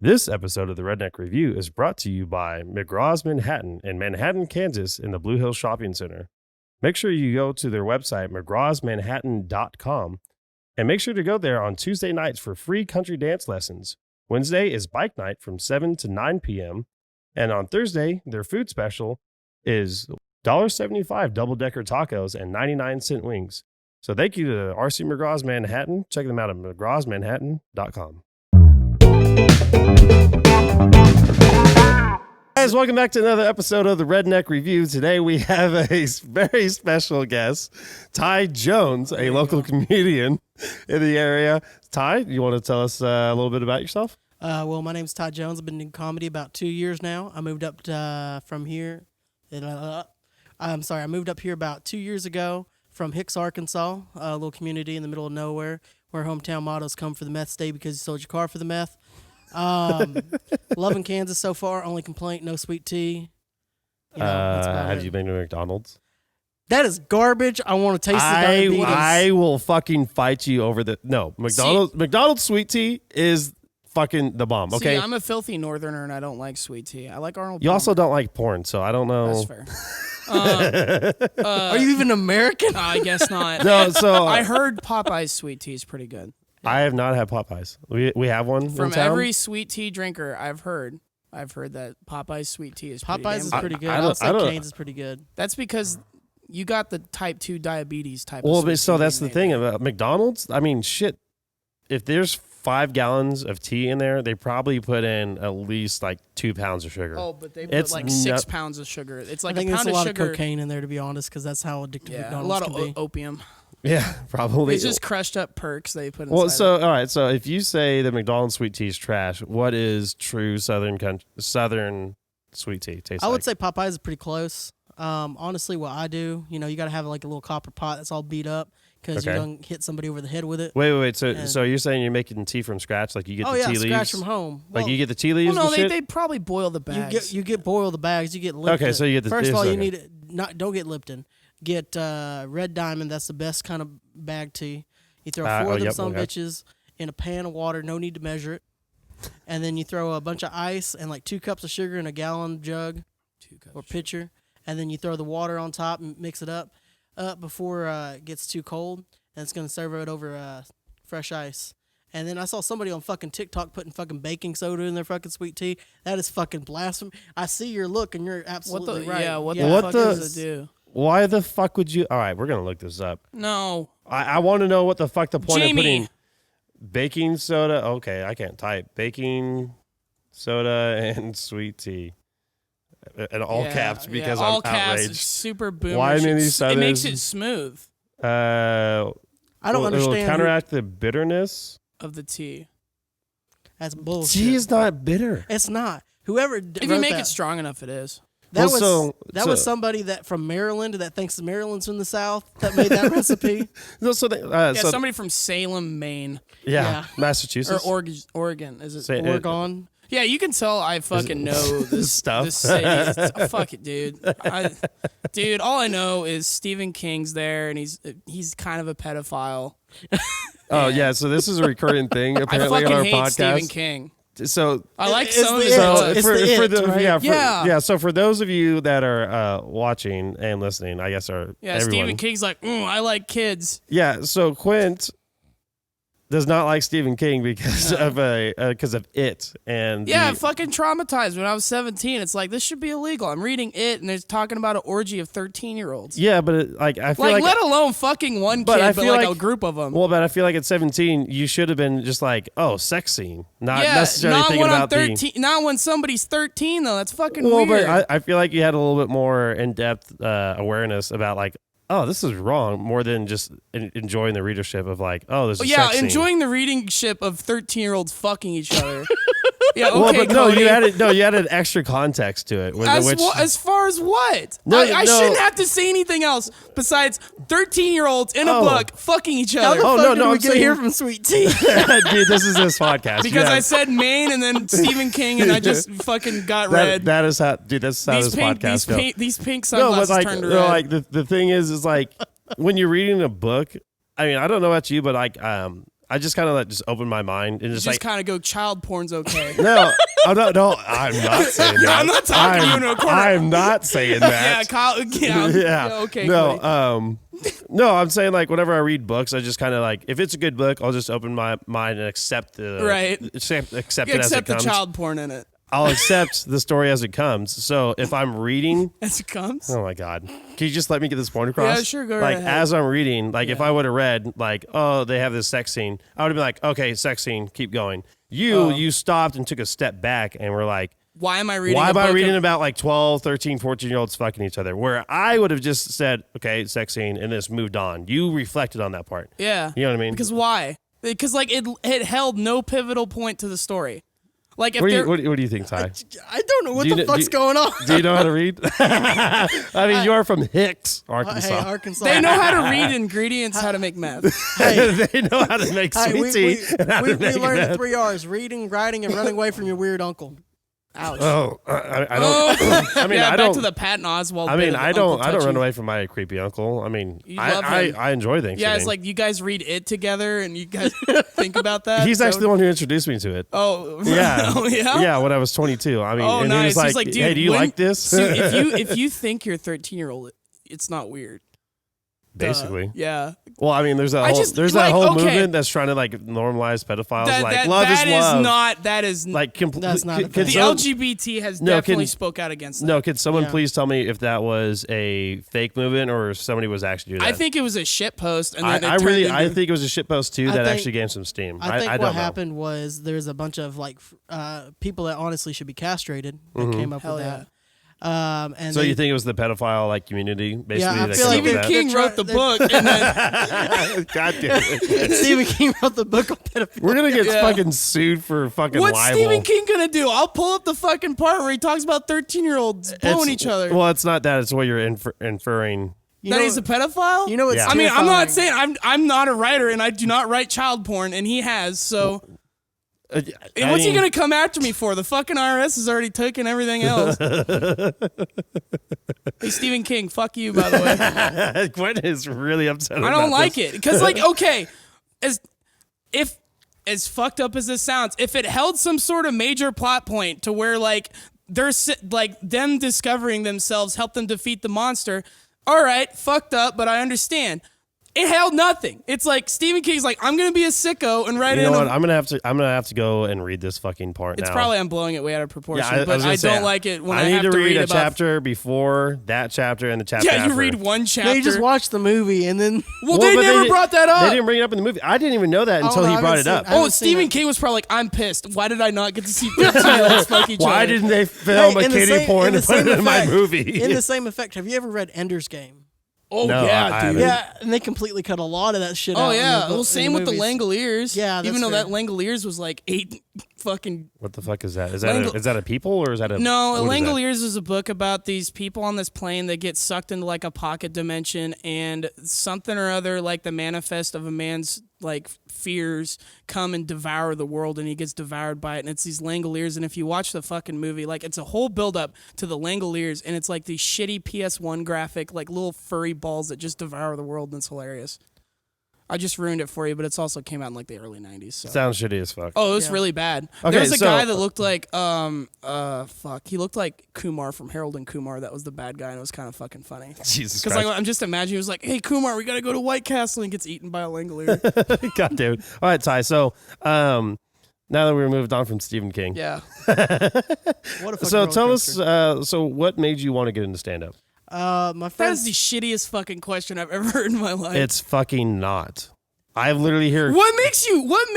This episode of the Redneck Review is brought to you by McGraw's Manhattan in Manhattan, Kansas in the Blue Hill Shopping Center. Make sure you go to their website, mcgrawsmanhattan.com, and make sure to go there on Tuesday nights for free country dance lessons. Wednesday is bike night from 7 to 9 p.m., and on Thursday, their food special is $1.75 double-decker tacos and 99-cent wings. So thank you to RC McGraw's Manhattan. Check them out at mcgrawsmanhattan.com. Guys, welcome back to another episode of the Redneck Review. Today we have a very special guest, Ty Jones, a local comedian in the area. Ty, you want to tell us a little bit about yourself? Well, my name's Ty Jones. I've been doing comedy about 2 years now. I moved up from here. I moved up here about 2 years ago from Hicks, Arkansas, a little community in the middle of nowhere where hometown mottos come for the meth, stay because you sold your car for the meth. Loving Kansas so far. Only complaint, no sweet tea. That's about have it. you been to McDonald's? That is garbage. I want to taste the diabetes. I will fucking fight you over the... No, McDonald's sweet tea is fucking the bomb, okay? See, I'm a filthy northerner and I don't like sweet tea. I like Arnold You Palmer. also don't like porn, so I don't know. That's fair. Are you even American? I guess not. No, so I heard Popeye's sweet tea is pretty good. I have not had Popeyes. We have one From in town. every sweet tea drinker I've heard that Popeye's sweet tea is pretty Popeyes damn is good. pretty good. I I don't- would say I don't- Cane's is pretty good. That's because you got the type 2 diabetes type Well, of sweet so tea that's the made thing there. about McDonald's. I mean, shit. If there's 5 gallons of tea in there, they probably put in at least like 2 pounds of sugar. Oh, but they put It's like nut- 6 pounds of sugar. It's like I think a there's pound a lot of sugar. of cocaine in there, to be honest, because that's how addictive Yeah, a McDonald's lot can of be. opium. Yeah, probably. It's just crushed up perks they put inside. Well, it. so all right. So if you say that McDonald's sweet tea is trash, what is true Southern sweet tea taste I like? would say Popeyes is pretty close. Honestly, what I do, you got to have like a little copper pot that's all beat up because Okay. you don't hit somebody over the head with it. Wait. So And- so you're saying you're making tea from scratch? Like you get Oh the yeah, tea leaves? scratch from home. Like Well, you get the tea leaves well, no, and shit? they probably boil the bags. you get boil the bags. You get Lipton. Okay, so you get the- first of all, you okay. need don't get Lipton. Get Red Diamond. That's the best kind of bag tea. You throw 4 of them yep, some okay. bitches in a pan of water. No need to measure it. And then you throw a bunch of ice and like 2 cups of sugar in a gallon jug 2 cups. or pitcher. And then you throw the water on top and mix it up before it gets too cold. And it's going to serve it over fresh ice. And then I saw somebody on fucking TikTok putting fucking baking soda in their fucking sweet tea. That is fucking blasphemy. I see your look and you're absolutely right. Yeah, what What the fuck the- does it do? Why the fuck would you? All right, we're gonna look this up. No. I want to know what the fuck the point Jamie. of putting baking soda. Okay, I can't type baking soda and sweet tea in all Yeah, caps because all I'm caps, outraged. it's super boomer. Why shit. many It makes sodas? it smooth I I don't It'll understand. counteract the bitterness. of the tea. That's bullshit. Tea is not bitter. It's not. Whoever If you wrote make that, it strong enough, it is. that Well, was somebody that from Maryland that thinks Maryland's in the South that made that recipe. No, so Yeah, somebody from Salem, Maine, Yeah. or Massachusetts. Oregon. Is it? Say- Oregon. Yeah, you can tell I fucking know this Stuff. This city. Fuck it, dude. Dude, all I know is Stephen King's there, and he's kind of a pedophile. Oh yeah, so this is a recurring thing I apparently fucking on our hate podcast. Stephen King. So I like It's some of the his it. So books. It's for, the for it, the right? Yeah. So for those of you that are watching and listening, I guess are Yeah, everyone. Stephen King's like, I like kids. Yeah, so Quint does not like Stephen King because of it and Yeah, the- fucking traumatized when I was 17. It's like, this should be illegal. I'm reading it, and they're talking about an orgy of 13-year-olds. yeah, but I feel like, let alone fucking one But kid, I but feel like a like- group of them. well, but I feel like at 17 you should have been just like, oh, sex scene, not Yeah, necessarily not thinking when I'm about 13. Not when somebody's 13 though. That's fucking Well, weird. but I feel like you had a little bit more in-depth awareness about like, oh, this is wrong, more than just enjoying the readership of like, oh, there's a yeah, sex scene. enjoying the readingship of 13-year-olds fucking each other. Yeah, okay, Well, but no, Cody. you added extra context to it. As far as what? No, I no. shouldn't have to say anything else besides 13-year-olds in a Oh. book fucking each How the other. Oh, fuck no, did no, we I'm get saying- here from sweet tea? Dude, this is this podcast. Because Yeah. I said Maine and then Stephen King and I just fucking got red. that is how, dude. That's how this podcast goes. These pink No, but sunglasses like, turned no, red. like the thing is like when you're reading a book. I mean, I don't know about you, but like, I just kind of like just open my mind and just Just like kind of go, child porn's okay. no, I'm not. No, I'm not saying that. I'm not talking you into a corner. I'm not saying Yeah, that. Kyle. Yeah, okay. No, Cody. no. I'm saying like whenever I read books, I just kind of like if it's a good book, I'll just open my mind and accept the accept it as it Accept the comes. child porn in it I'll accept the story as it comes. So if I'm reading, as it comes. oh my god, can you just let me get this point across? Yeah, sure, go Like right ahead. as I'm reading, like if I would have read like, oh, they have this sex scene, I would have been like, okay, sex scene, keep going. You stopped and took a step back and were like, Why am I reading? why a am I book reading of- about like 12, 13, 14-year-olds fucking each other? Where I would have just said, okay, sex scene, and just moved on. You reflected on that part. Yeah, You know what I mean? Because why? Because like it held no pivotal point to the story. Like if What do you think, Ty? I don't know what Do you the kn- fuck's going on. Do you know how to read? I mean, you are from Hicks, Arkansas. Hey, Arkansas. they know how to read ingredients, how to make meth. They know how to make Hey, sweet tea. and how we to make learned the meth. 3 R's: reading, writing, and running away from your weird uncle. Ouch. Oh, I don't. I mean, yeah, I back don't. to the Patton Oswalt. I bit mean, of I Uncle don't. I don't Touchy. run away from my creepy uncle. I mean, You love I him. enjoy Thanksgiving. Yeah, it's like you guys read it together, and you guys think about that. he's So- actually the one who introduced me to it. Oh Yeah. oh, yeah. Yeah, when I was 22. I mean, Oh, and nice. he was He's like, like, dude, hey, do you when- like this? So if you think you're a 13-year-old, it's not weird. Basically. Yeah. Well, I mean, there's that I whole, just, there's like, that whole okay. movement that's trying to like normalize pedophiles. Like love that is love. not that is Like That's not a could the thing. some- LGBT has No, definitely can- spoke out against that. No, could someone Yeah. please tell me if that was a fake movement or if somebody was actually doing that? I think it was a shit post, and then I it turned really into, I think it was a shitpost too I that think- actually gained some steam. I think don't what know. happened was there's a bunch of like people that honestly should be castrated that Mm-hmm. came up Hell with yeah. that. And So they- you think it was the pedophile like community basically I that feel came like up with Stephen they- that? King They're wrote the try- book, and then God damn it. Stephen King wrote the book on pedophilia. We're gonna get Yeah. fucking sued for fucking what's libel. Stephen King gonna do? I'll pull up the fucking part where he talks about 13-year-olds blowing It's- each other. Well, it's not that. It's what you're inferring. You that know- he's a pedophile. You know what's Yeah. I mean, I'm not terrifying? saying I'm not a writer, and I do not write child porn, and he has. So, and what's he gonna come after me for? The fucking IRS has already taken everything else. Hey, Stephen King, fuck you, by the way. Gwen is really upset. I don't like it because, like, okay, as fucked up as this sounds, if it held some sort of major plot point to where like like them discovering themselves helped them defeat the monster, all right, fucked up, but I understand. It held nothing. It's like Stephen King's like, I'm gonna be a sicko and write You know in. what? I'm gonna have to go and read this fucking part It's now. probably I'm blowing it way out of proportion, I but was I gonna say, don't like it when I, I need have to read a about. chapter before that chapter and the chapter. Yeah, you after. read one chapter. No, you just watched the movie and then well, they but never di- brought that up. They didn't bring it up in the movie. I didn't even know that until no, he I brought it haven't up. seen- I haven't seen Stephen it. King was probably like, I'm pissed. Why did I not get to see 13-year-olds fuck each Why other? didn't they film a in the kiddie same- porn in the and put it same in my effect- movie? in the same effect, have you ever read Ender's Game? Oh No, I yeah, dude. haven't. Yeah, and they completely cut a lot of that shit out. Oh in yeah. the book- Well, in same with the movies. Langoliers. Yeah, that's even though fair. that Langoliers was like 8 fucking. What the fuck is that? Is Lango- that a people or is that a No, what is that? Langoliers is a book about these people on this plane that get sucked into like a pocket dimension, and something or other, like the manifest of a man's like fears, come and devour the world, and he gets devoured by it. And it's these Langoliers, and if you watch the fucking movie, like it's a whole build up to the Langoliers, and it's like these shitty PS1 graphic, like little furry balls that just devour the world, and it's hilarious. I just ruined it for you, but it's also came out in like the early 90s. So. Sounds shitty as fuck. Oh, it was Yeah. really bad. Okay, There was a so- guy that looked like he looked like Kumar from Harold and Kumar. That was the bad guy, and it was kind of fucking funny. Jesus Because Christ! like I'm just imagining, he was like, "Hey Kumar, we gotta go to White Castle," and gets eaten by a Langolier. God damn it. All right, Ty. So, now that we've moved on from Stephen King, Yeah. What a fucking so roller tell us. coaster. So, what made you want to get into stand up? My That friend. is the shittiest fucking question I've ever heard in my life. It's fucking not. I've literally heard. what makes you? What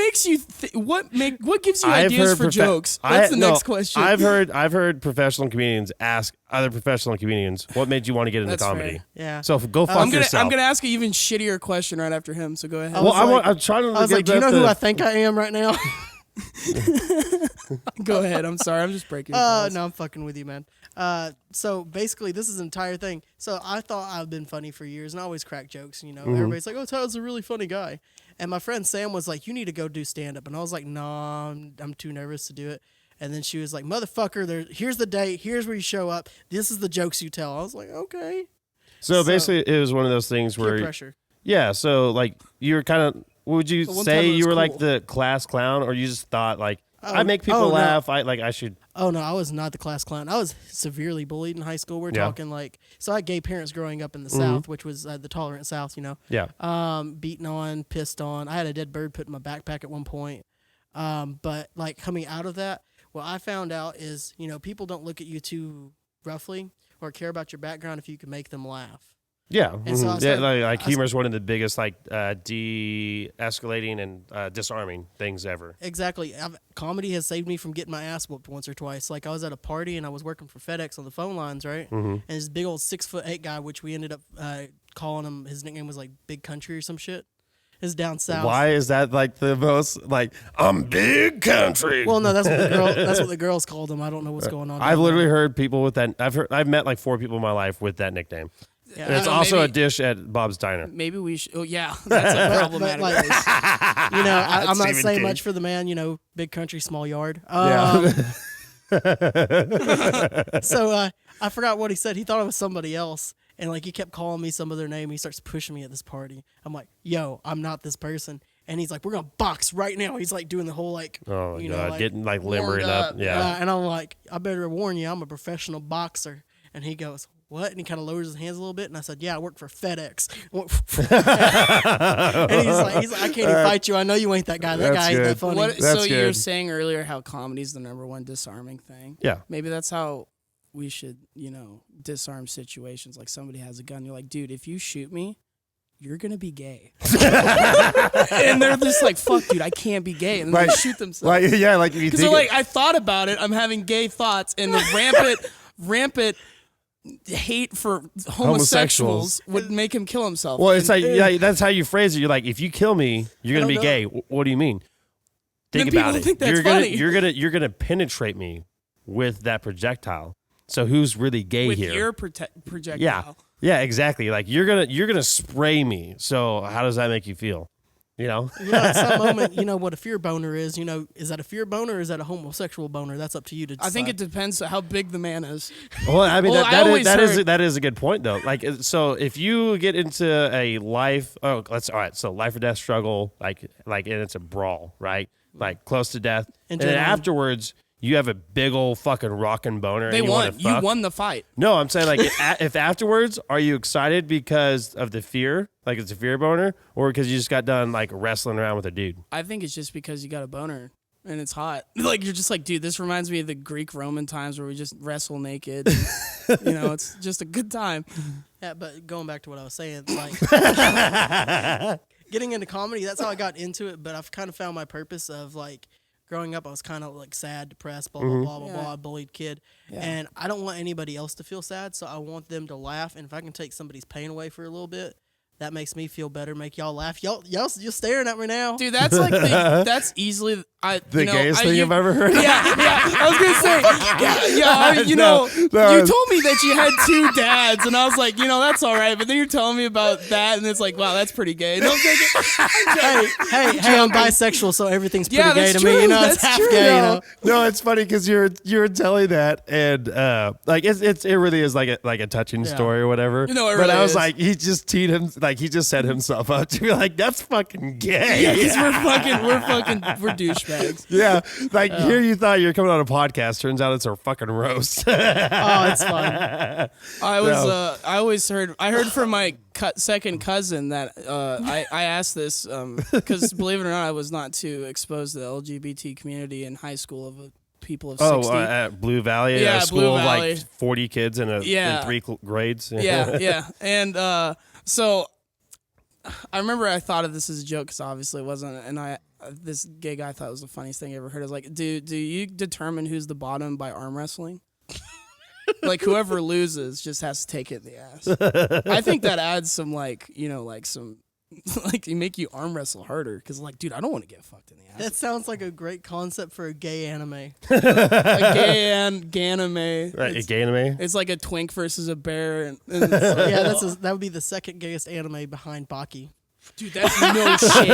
gives you I've ideas heard for profe- jokes? I- That's the no, next question. I've heard professional comedians ask other professional comedians, "What made you want to get into That's comedy?" fair. Yeah. So go fuck I'm yourself. gonna ask an even shittier question right after him. So go ahead. well, I was like- I'm trying to. I was get like, do you know the- who I think I am right now? Go ahead. I'm sorry. I'm just breaking. your balls. No, I'm fucking with you, man. So basically, this is an entire thing. So I thought I've been funny for years, and I always crack jokes. You know, everybody's like, "Oh, Tyler's a really funny guy," and my friend Sam was like, "You need to go do stand up," and I was like, "No, I'm too nervous to do it." And then she was like, "Motherfucker, here's the date. Here's where you show up. This is the jokes you tell." I was like, "Okay." So basically, it was one of those things Peer where, pressure. yeah. So like you're kind of would you one say time it you was were like cool. the class clown, or you just thought like I make people no. laugh? I should. Oh no, I was not the class clown. I was severely bullied in high school. We're Yeah. talking like, so I had gay parents growing up in the South, which was the tolerant South, you know. Yeah. Beaten on, pissed on. I had a dead bird put in my backpack at one point. But like coming out of that, what I found out is, you know, people don't look at you too roughly or care about your background if you can make them laugh. Yeah, And so I yeah. started- Like humor is one of the biggest like de-escalating and disarming things ever. Exactly. Comedy has saved me from getting my ass whooped once or twice. Like I was at a party and I was working for FedEx on the phone lines, right? And this big old 6'8" guy, which we ended up calling him. His nickname was like Big Country or some shit. Is down south. Why is that like the most like I'm big country? Well, no, that's what the girl. That's what the girls called him. I don't know what's going on. I've down literally there. heard people with that. I've met like 4 people in my life with that nickname. Yeah. And it's I don't know, also a maybe- dish at Bob's Diner. Maybe we should. Oh yeah, that's a But, problematic. like, place. you know, I'm not Stephen saying King. much for the man. You know, big country, small yard. So I forgot what he said. He thought it was somebody else, and like he kept calling me some other name. He starts pushing me at this party. I'm like, yo, I'm not this person. And he's like, we're gonna box right now. He's like doing the whole like, Oh my you god, know, like, getting like warmed limbering up. up. Yeah. and I'm like, I better warn you, I'm a professional boxer. And he goes, what? And he kind of lowers his hands a little bit. And I said, yeah, I work for FedEx. And he's like, I can't even fight you. I know you ain't that guy. That That's guy ain't good. that funny. What, That's so you were good. saying earlier how comedy's the #1 disarming thing. Yeah. Maybe that's how we should, you know, disarm situations. Like somebody has a gun, you're like, dude, if you shoot me, you're gonna be gay. And they're just like, fuck, dude, I can't be gay. And then Like- they shoot themselves. Like yeah, like if you Because think they're like, I thought about it. I'm having gay thoughts, and the rampant hate for homosexuals would make him kill himself. well, it's And like yeah, that's how you phrase it. You're like, if you kill me, you're gonna I be don't gay. What do you mean? Think Then about people it. think that's you're funny. you're gonna penetrate me with that projectile. So who's really gay with here? your projectile. Yeah. Yeah, exactly. Like you're gonna spray me. So how does that make you feel? You know? You know, at some moment, you know what a fear boner is. You know, is that a fear boner or is that a homosexual boner? That's up to you to decide. I think it depends how big the man is. Well, I mean Well, I always that heard- is a good point though. Like so if you get into a life so life or death struggle, like and it's a brawl, right? Like close to death. And then general- afterwards you have a big old fucking rockin' boner. They and you won. wanna You fuck. won the fight. No, I'm saying like if afterwards, are you excited because of the fear, like it's a fear boner, or because you just got done like wrestling around with a dude? I think it's just because you got a boner and it's hot. Like you're just like, dude, this reminds me of the Greek Roman times where we just wrestle naked. You know, it's just a good time. Yeah, but going back to what I was saying, like getting into comedy, that's how I got into it. But I've kind of found my purpose of like growing up. I was kind of like sad, depressed, blah blah blah blah Yeah. blah, bullied kid, Yeah. and I don't want anybody else to feel sad. So I want them to laugh, and if I can take somebody's pain away for a little bit, that makes me feel better. Make y'all laugh. Y'all you're staring at me now. Dude, that's like that's easily The gayest thing I've ever heard. Yeah, I was gonna say, you No, know, no. you told me that you had 2 dads, and I was like, you know, that's all right. But then you're telling me about that, and it's like, wow, that's pretty gay. Don't take it. Hey, I'm bisexual, so everything's pretty Yeah, gay that's to me. You true, know, it's that's half true. gay. You know? No, it's funny because you're telling that, and like it really is like a touching Yeah. story or whatever. No, it but really I was is. like, he just teed him, like he just set himself up to be like, that's fucking gay. Yeah, because we're douchebags. Yeah, like here you thought you were coming on a podcast. Turns out it's a fucking roast. Oh, it's fun. I heard from my second cousin that I asked this because believe it or not, I was not too exposed to the LGBT community in high school of people of 60. At Blue Valley, Yeah, a school Blue of Valley. like 40 kids in Yeah. 3 grades. Yeah. And so I remember I thought of this as a joke because obviously it wasn't. And this gay guy thought it was the funniest thing I ever heard. I was like, do you determine who's the bottom by arm wrestling? Like whoever loses just has to take it in the ass. I think that adds some like some like you make you arm wrestle harder because like, dude, I don't want to get fucked in the ass. That sounds like a great concept for a gay anime. A gay ganame. Right, a gay anime. It's like a twink versus a bear, and it's like, Yeah, that would be the second gayest anime behind Baki. dude, that's no shit.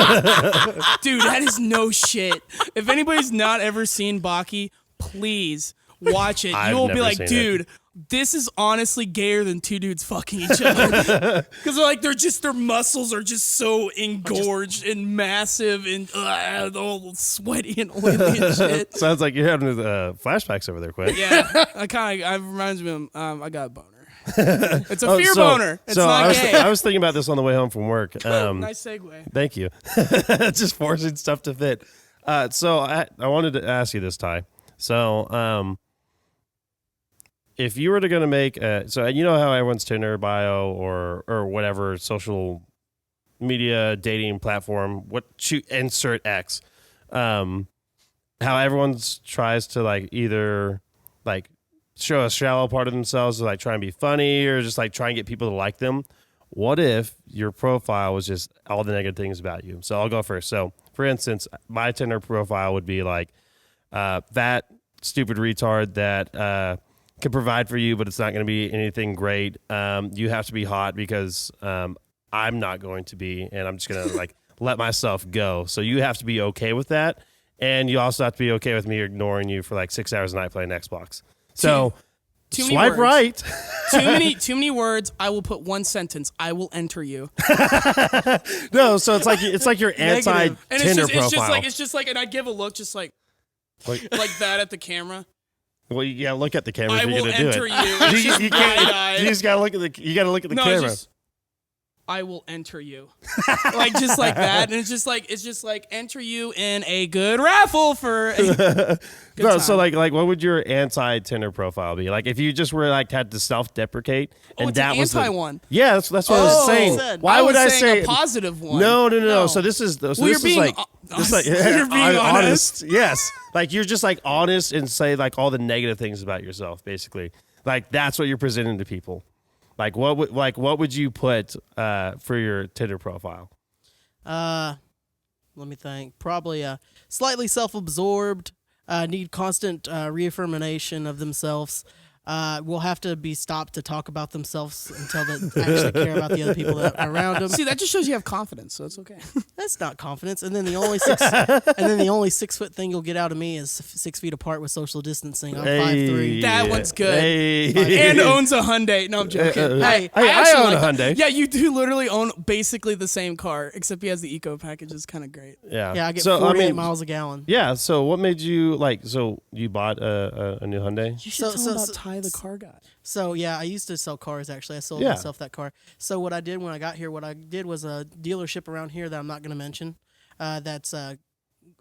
Dude, that is no shit. If anybody's not ever seen Baki, please watch it. I've You will be never like, seen it. dude, this is honestly gayer than two dudes fucking each other. Because their muscles are just so engorged and massive and all sweaty and oily and shit. Sounds like you're having flashbacks over there, Quinn. Yeah, it reminds me of, I got a boner. It's a fear boner. It's not gay. I was thinking about this on the way home from work. Nice segue. Thank you. Just forcing stuff to fit. So I wanted to ask you this, Ty. So if you were to going to make so you know how everyone's Tinder bio or whatever social media dating platform, insert X, how everyone's tries to like either like show a shallow part of themselves to like try and be funny or just like try and get people to like them. What if your profile was just all the negative things about you? So I'll go first. So for instance, my Tinder profile would be like that stupid retard that can provide for you, but it's not going to be anything great. You have to be hot because I'm not going to be, and I'm just going to like let myself go. So you have to be okay with that. And you also have to be okay with me ignoring you for like 6 hours a night playing Xbox. So too many swipe words. right. Too many words. I will put one sentence. I will enter you. No, so it's like your anti And Tinder profile. it's just like, and I give a look, just like that at the camera. Well, you gotta look at the camera I if you're will gonna do enter it. you. You can't. You just gotta look at the. You gotta look at the camera. I will enter you, like just like that, and it's just like enter you in a good raffle for. No, so like what would your anti Tinder profile be? Like if you just were like had to self deprecate and it's that an was anti one. Yeah, that's what I was saying. Why would I say a positive one? No. So this is you're this being is like this like you're being honest. Yes, like you're just like honest and say like all the negative things about yourself. Basically, like that's what you're presenting to people. Like what would you put for your Tinder profile? Let me think. Probably slightly self-absorbed. Need constant reaffirmation of themselves. Will have to be stopped to talk about themselves until they actually care about the other people that are around them. See, that just shows you have confidence, so it's okay. That's not confidence. And then the only 6 foot thing you'll get out of me is 6 feet apart with social distancing. I'm 5'3". That one's good. Hey. And owns a Hyundai. No, I'm joking. I actually own a like Hyundai. Yeah, you do literally own basically the same car, except he has the eco package. It's kind of great. Yeah, I get 48 miles a gallon. Yeah, so what made you like? So you bought a new Hyundai? You should tell about Ty, the car guy. So yeah, I used to sell cars. Actually, I sold myself that car. So what I did when I got here, was a dealership around here that I'm not going to mention. That's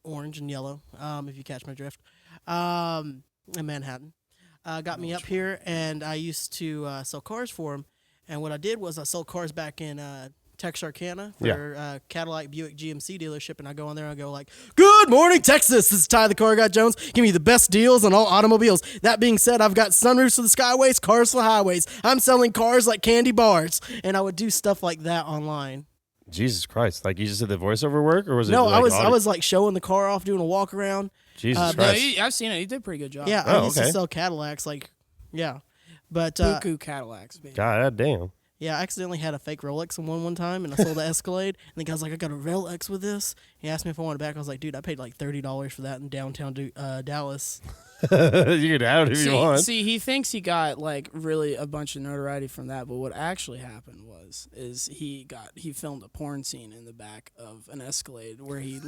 orange and yellow. If you catch my drift, in Manhattan, got me up here, and I used to sell cars for him. And what I did was I sold cars back in Texarkana for Cadillac Buick GMC dealership, and I go on there and I go like, "Good morning, Texas. This is Ty the Car Guy Jones. Give me the best deals on all automobiles. That being said, I've got sunroofs for the skyways, cars for the highways. I'm selling cars like candy bars." And I would do stuff like that online. Jesus Christ! Like you just did the voiceover work, or was it? No, like I was like showing the car off, doing a walk around. Jesus No, Christ! I've seen it. He did a pretty good job. Yeah, I used to sell Cadillacs, but Buku Cadillacs, baby. God damn. yeah, I accidentally had a fake Rolex in one time, and I sold the Escalade. And the guy's like, "I got a Rolex with this." He asked me if I wanted it back. I was like, "Dude, I paid like $30 for that in downtown Dallas." You can have it if you want. See, he thinks he got like really a bunch of notoriety from that, but what actually happened is he filmed a porn scene in the back of an Escalade where he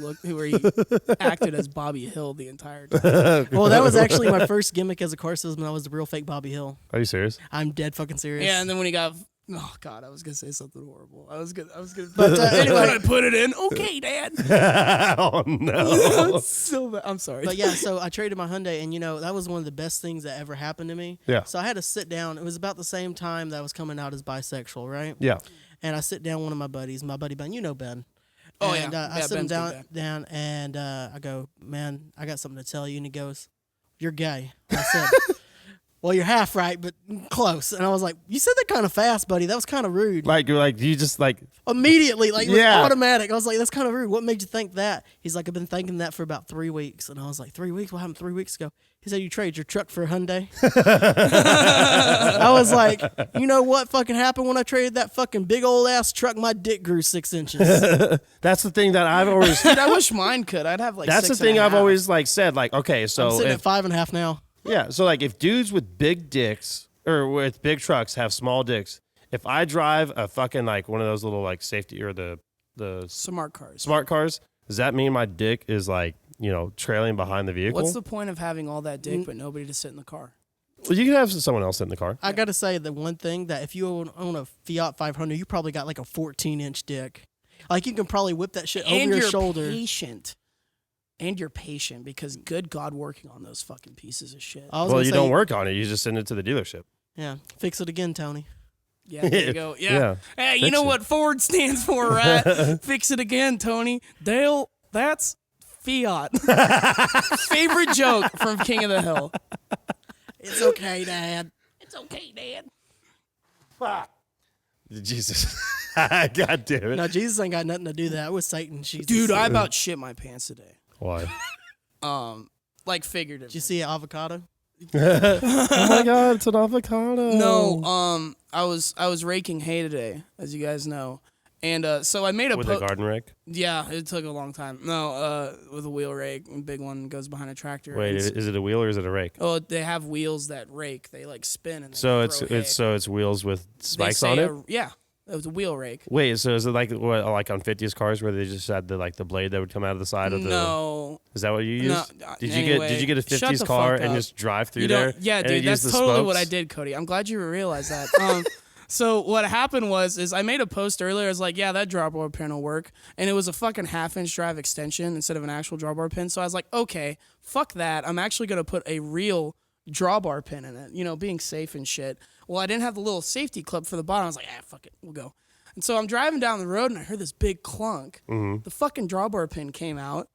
acted as Bobby Hill the entire time. Well, that was actually my first gimmick as a car salesman. I was the real fake Bobby Hill. Are you serious? I'm dead fucking serious. Yeah, and then when he got oh god, I was gonna say something horrible. I was gonna. But anyway, I put it in. Okay, Dad. Oh no! So bad. I'm sorry. But yeah, so I traded my Hyundai, and that was one of the best things that ever happened to me. Yeah. So I had to sit down. It was about the same time that I was coming out as bisexual, right? Yeah. And I sit down with one of my buddies, my buddy Ben. You know Ben. Oh and, yeah. I sit him Ben's down, and I go, "Man, I got something to tell you." And he goes, "You're gay." And I said, "Well, you're half right, but close." And I was like, "You said that kind of fast, buddy. That was kind of rude." Like you just like Immediately, like it was Yeah. automatic. I was like, "That's kind of rude. What made you think that?" He's like, "I've been thinking that for about 3 weeks." And I was like, 3 weeks? What happened 3 weeks ago? He said, "You traded your truck for a Hyundai." I was like, "You know what fucking happened when I traded that fucking big old ass truck? My dick grew 6 inches." that's the thing that I've always. Dude, I wish mine could. I'd have like. That's the 6.5. thing I've always like said. Like okay, so I'm sitting if, at 5.5 now. Yeah, so like if dudes with big dicks or with big trucks have small dicks, if I drive a fucking like one of those little like safety or the Smart cars. smart cars, does that mean my dick is like, trailing behind the vehicle? What's the point of having all that dick but nobody to sit in the car? Well, you can have someone else sit in the car. I got to say the one thing that if you own a Fiat 500, you probably got like a 14-inch dick. Like you can probably whip that shit over your shoulder. And you're patient because good God, working on those fucking pieces of shit. Well, you don't work on it. You just send it to the dealership. Yeah, fix it again, Tony. Yeah, there you go. Yeah. Hey, you know what Ford stands for, right? Fix it again, Tony. Dale, that's Fiat. Favorite joke from King of the Hill. It's okay, Dad. It's okay, Dad. Fuck. Jesus. God damn it. No, Jesus ain't got nothing to do with that. It was Satan. Jesus. Dude, I about shit my pants today. Why? Like figuratively. Did you see an avocado? Oh my God, it's an avocado. No, I was raking hay today, as you guys know. And so I made a with a garden rake. Yeah, it took a long time. No, with a wheel rake, a big one goes behind a tractor. Wait, is it a wheel or is it a rake? Oh, they have wheels that rake. They like spin and so it's wheels with spikes on it. Yeah, it was a wheel rake. Wait, so is it like on 50s cars where they just had the blade that would come out of the side of the? No. Is that what you used? No. Did you get a 50s car and just drive through there? Yeah, dude, that's totally what I did, Cody. I'm glad you realized that. So what happened was I made a post earlier. I was like, yeah, that drawbar pin will work. And it was a fucking half-inch drive extension instead of an actual drawbar pin. So I was like, okay, fuck that. I'm actually going to put a real drawbar pin in it, being safe and shit. Well, I didn't have the little safety clip for the bottom. I was like, fuck it, we'll go. And so I'm driving down the road and I heard this big clunk. Mm-hmm. The fucking drawbar pin came out.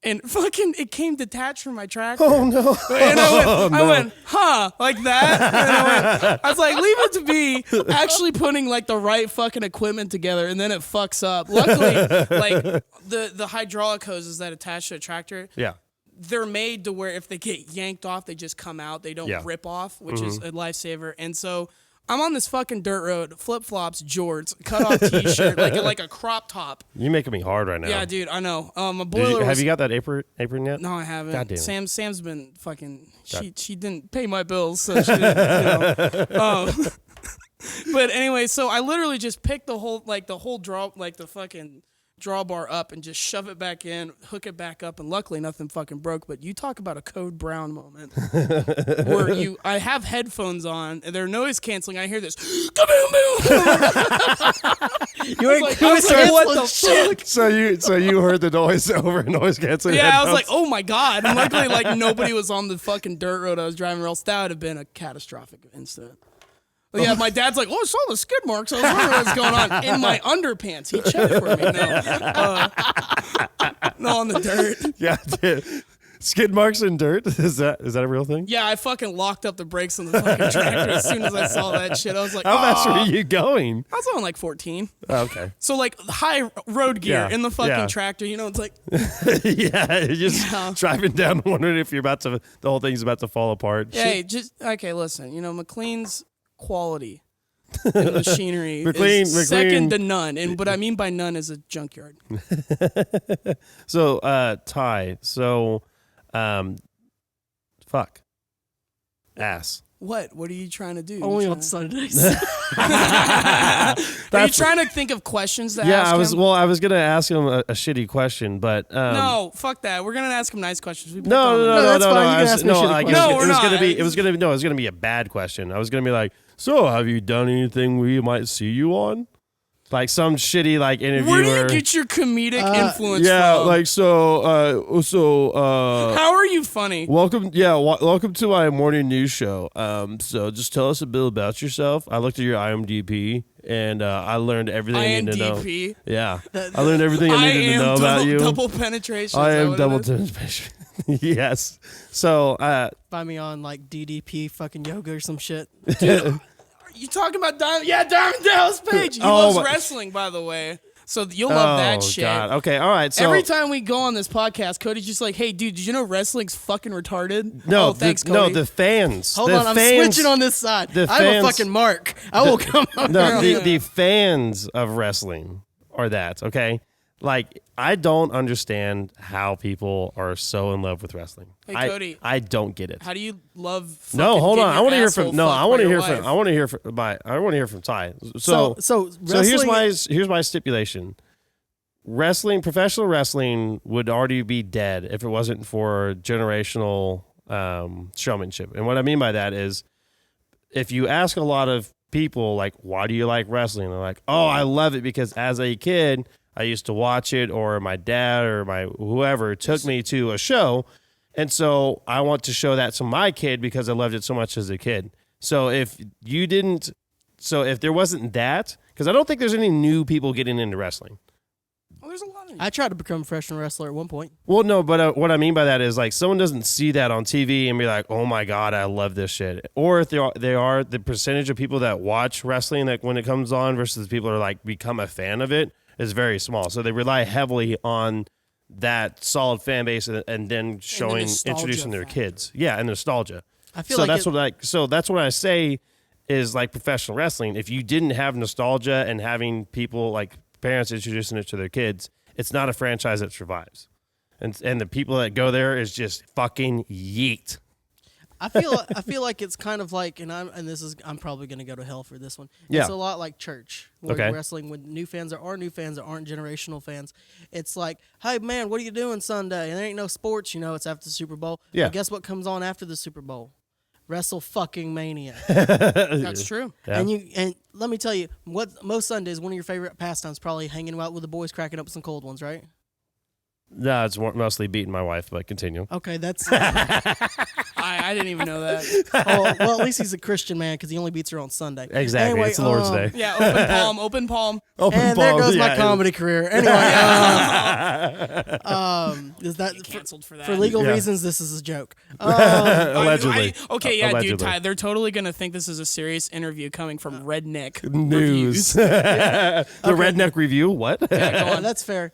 And fucking, it came detached from my tractor. Oh, no. And I went, huh, like that? And I was like, leave it to be actually putting, like, the right fucking equipment together, and then it fucks up. Luckily, like, the hydraulic hoses that attach to a tractor, yeah, they're made to where if they get yanked off, they just come out. They don't rip off, which is a lifesaver. And so I'm on this fucking dirt road, flip-flops, jorts, cut-off T-shirt, like a crop top. You're making me hard right now. Yeah, dude, I know. My boiler have you got that apron yet? No, I haven't. God damn it. Sam's been fucking. She didn't pay my bills, so she didn't. But anyway, so I literally just picked the whole the fucking drawbar up and just shove it back in, hook it back up, and luckily nothing fucking broke. But you talk about a Code Brown moment where I have headphones on and they're noise canceling. I hear this kaboom boom. You ain't I was like, what the fuck? So you heard the noise over noise canceling. Yeah, headphones? I was like, oh my God. And luckily, like, nobody was on the fucking dirt road I was driving, or else that would have been a catastrophic incident. But yeah, my dad's like, oh, I saw the skid marks. I was wondering what's going on in my underpants. He checked for me. No, on the dirt. Yeah, dude. Skid marks in dirt? Is that a real thing? Yeah, I fucking locked up the brakes on the fucking tractor as soon as I saw that shit. I was like, how fast were you going? I was on like 14. Oh, okay. So like high road gear in the fucking tractor, it's like. Yeah, you're just driving down wondering if the whole thing's about to fall apart. Hey, okay, listen, McLean's quality and machinery is second to none. And what I mean by none is a junkyard. So, Ty, fuck. Ass. What are you trying to do? Only on Sundays. Are you trying to think of questions to ask him? Well, I was going to ask him a shitty question, but... no, fuck that. We're going to ask him nice questions. No, that's fine. You can ask me a shitty question. No, we're not. It was going to be a bad question. I was going to be like, so have you done anything we might see you on? Like some shitty interviewer. Where do you get your comedic influence from? How are you funny? Welcome to my morning news show. So just tell us a bit about yourself. I looked at your IMDb and I learned everything I need to know. IMDb? Yeah. I learned everything I needed to know about you. Double penetration. I am double penetration. Yes. So Buy me on like DDP fucking yoga or some shit. Dude, you talking about Diamond? Yeah, Diamond Dallas Page. He loves wrestling, by the way. So you'll love that shit. God. Okay, all right. So every time we go on this podcast, Cody's just like, "Hey, dude, did you know wrestling's fucking retarded?" No, thanks, Cody. No, the fans. Hold on, I'm switching on this side. I'm a fucking mark. I will come on. No, the fans of wrestling are that, okay? Like, I don't understand how people are so in love with wrestling. Hey, Cody. I don't get it. How do you love? No, hold on. I want to hear from. No, I want to hear from. from. I want to hear from. I want to hear from Ty. So Here's my stipulation. Wrestling, professional wrestling, would already be dead if it wasn't for generational showmanship. And what I mean by that is, if you ask a lot of people, like, why do you like wrestling? They're like, oh, I love it because as a kid, I used to watch it, or my dad or my whoever took me to a show. And so I want to show that to my kid because I loved it so much as a kid. So if there wasn't that, because I don't think there's any new people getting into wrestling. Well, there's a lot of. I tried to become a professional wrestler at one point. Well, no, but what I mean by that is, like, someone doesn't see that on TV and be like, "Oh my god, I love this shit." Or if they are the percentage of people that watch wrestling, like when it comes on, versus the people that are like become a fan of it, is very small. So they rely heavily on that solid fan base and then introducing their kids. Yeah, and nostalgia. I feel so like that's what I say is like professional wrestling. If you didn't have nostalgia and having people like parents introducing it to their kids, it's not a franchise that survives. And the people that go there is just fucking yeet. I feel like it's kind of like, I'm probably gonna go to hell for this one. Yeah. It's a lot like church, where Okay. you're wrestling with new fans or new fans that aren't generational fans. It's like, hey man, what are you doing Sunday? And there ain't no sports, it's after the Super Bowl. Yeah. But guess what comes on after the Super Bowl? Wrestle fucking Mania. That's true. Yeah. And let me tell you, what most Sundays, one of your favorite pastimes probably hanging out with the boys, cracking up some cold ones, right? No, it's mostly beating my wife, but continue. Okay, that's I didn't even know that. well, at least he's a Christian man because he only beats her on Sunday. Exactly. Anyway, it's the Lord's Day. Yeah, open palm, open palm. And there goes my comedy career. Anyway, is that Canceled for that. for legal Yeah. reasons? This is a joke. Allegedly. Okay, yeah, Allegedly. dude, Ty, they're totally gonna think this is a serious interview coming from Redneck News. Reviews. The Redneck Review. What? Yeah, go on. That's fair.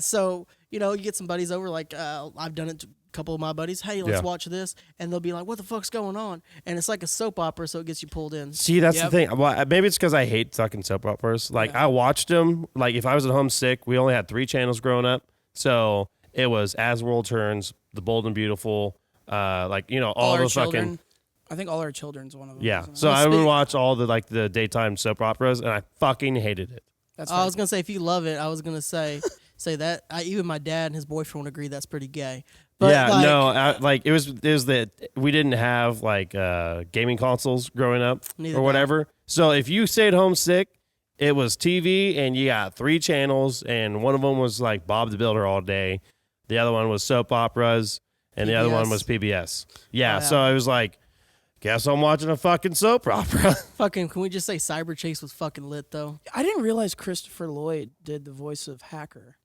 So you get some buddies over. Like I've done it to a couple of my buddies. Hey, let's Yeah. watch this, and they'll be like, "What the fuck's going on?" And it's like a soap opera, so it gets you pulled in. See, that's Yep. the thing. Well, maybe it's because I hate fucking soap operas. Like, I watched them. Like, if I was at home sick, we only had 3 channels growing up. So it was As World Turns, The Bold and Beautiful, all All the our fucking. children. I think All Our Children's one of them. Yeah. isn't it? So I would watch all the daytime soap operas, and I fucking hated it. That's I fair. was gonna say if you love it, I was gonna say that. Even my dad and his boyfriend would agree that's pretty gay. But Yeah, no, it was that we didn't have like gaming consoles growing up Neither or did I. whatever. So if you stayed home sick, it was TV, and you got 3 channels, and one of them was like Bob the Builder all day, the other one was soap operas, and the other one PBS. was PBS. Yeah, Oh, yeah. so I was like, guess I'm watching a fucking soap opera. Fucking, can we just say Cyber Chase was fucking lit though? I didn't realize Christopher Lloyd did the voice of Hacker.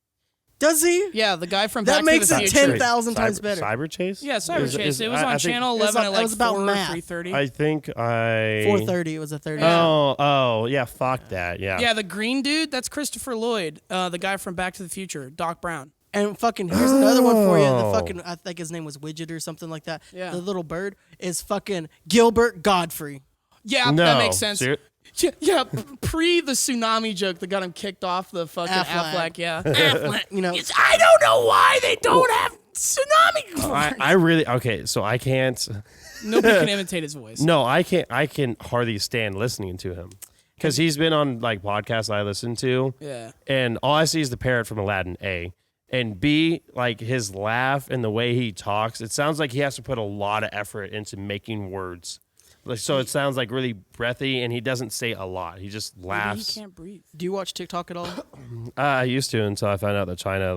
Does he? Yeah, the guy from That Back makes to the it Future. 10,000 times better. Cyber Chase? Yeah, Cyber Chase. It was on I think- Channel It was 11 at it like was about 4 or math. 3:30. I think I 4:30. It was a 30. Oh, yeah, fuck that. Yeah. Yeah, the green dude, that's Christopher Lloyd, the guy from Back to the Future, Doc Brown. And fucking here's another one for you. The Oh. fucking I think his name was Widget or something like that. Yeah. The little bird is fucking Gilbert Godfrey. Yeah, No. that makes sense. Ser- Yeah, pre the tsunami joke that got him kicked off the fucking Affleck. Affleck, yeah. Affleck. I don't know why they don't have tsunami. I really okay. So I can't. Nobody can imitate his voice. No, I can't. I can hardly stand listening to him because he's been on like podcasts I listen to, Yeah. and all I see is the parrot from Aladdin. A and B, like his laugh and the way he talks. It sounds like he has to put a lot of effort into making words. Like, so it sounds like really breathy, and he doesn't say a lot. He just Maybe laughs. he can't breathe. Do you watch TikTok at all? I used to until I found out that China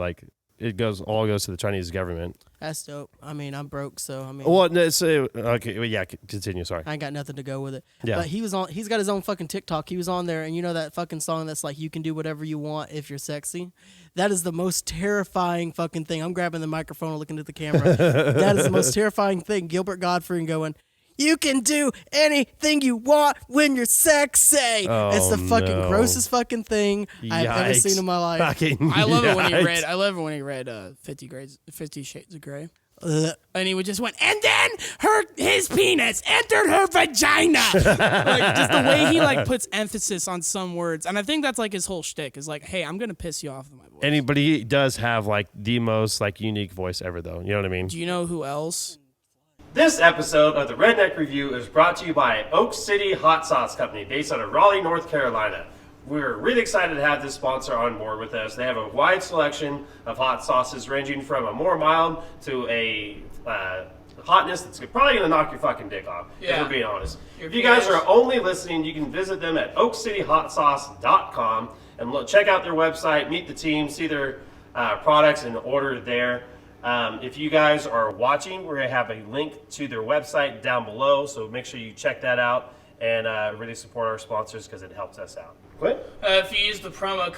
all goes to the Chinese government. That's dope. I mean, I'm broke, so I mean, Well, no, so, okay, well, yeah, continue. Sorry. I ain't got nothing to go with it. Yeah. But he's got his own fucking TikTok. He was on there, and you know that fucking song that's like, you can do whatever you want if you're sexy? That is the most terrifying fucking thing. I'm grabbing the microphone and looking at the camera. That is the most terrifying thing. Gilbert Godfrey and going, you can do anything you want when you're sexy. Oh, it's the fucking no. grossest fucking thing I've ever seen in my life. Fucking I love it when he yikes. read. I love it when he read 50 Shades of Grey. And he would just went, and then his penis entered her vagina. Like, just the way he like puts emphasis on some words. And I think that's like his whole shtick is like, hey, I'm going to piss you off with my voice. But he does have like the most like unique voice ever though. You know what I mean? Do you know who else? This episode of the Redneck Review is brought to you by Oak City Hot Sauce Company based out of Raleigh, North Carolina. We're really excited to have this sponsor on board with us. They have a wide selection of hot sauces ranging from a more mild to a hotness that's probably going to knock your fucking dick off, if we're being honest. If you guys are only listening, you can visit them at oakcityhotsauce.com and check out their website, meet the team, see their products, and order there. If you guys are watching, we're going to have a link to their website down below, so make sure you check that out and really support our sponsors because it helps us out. If you use the promo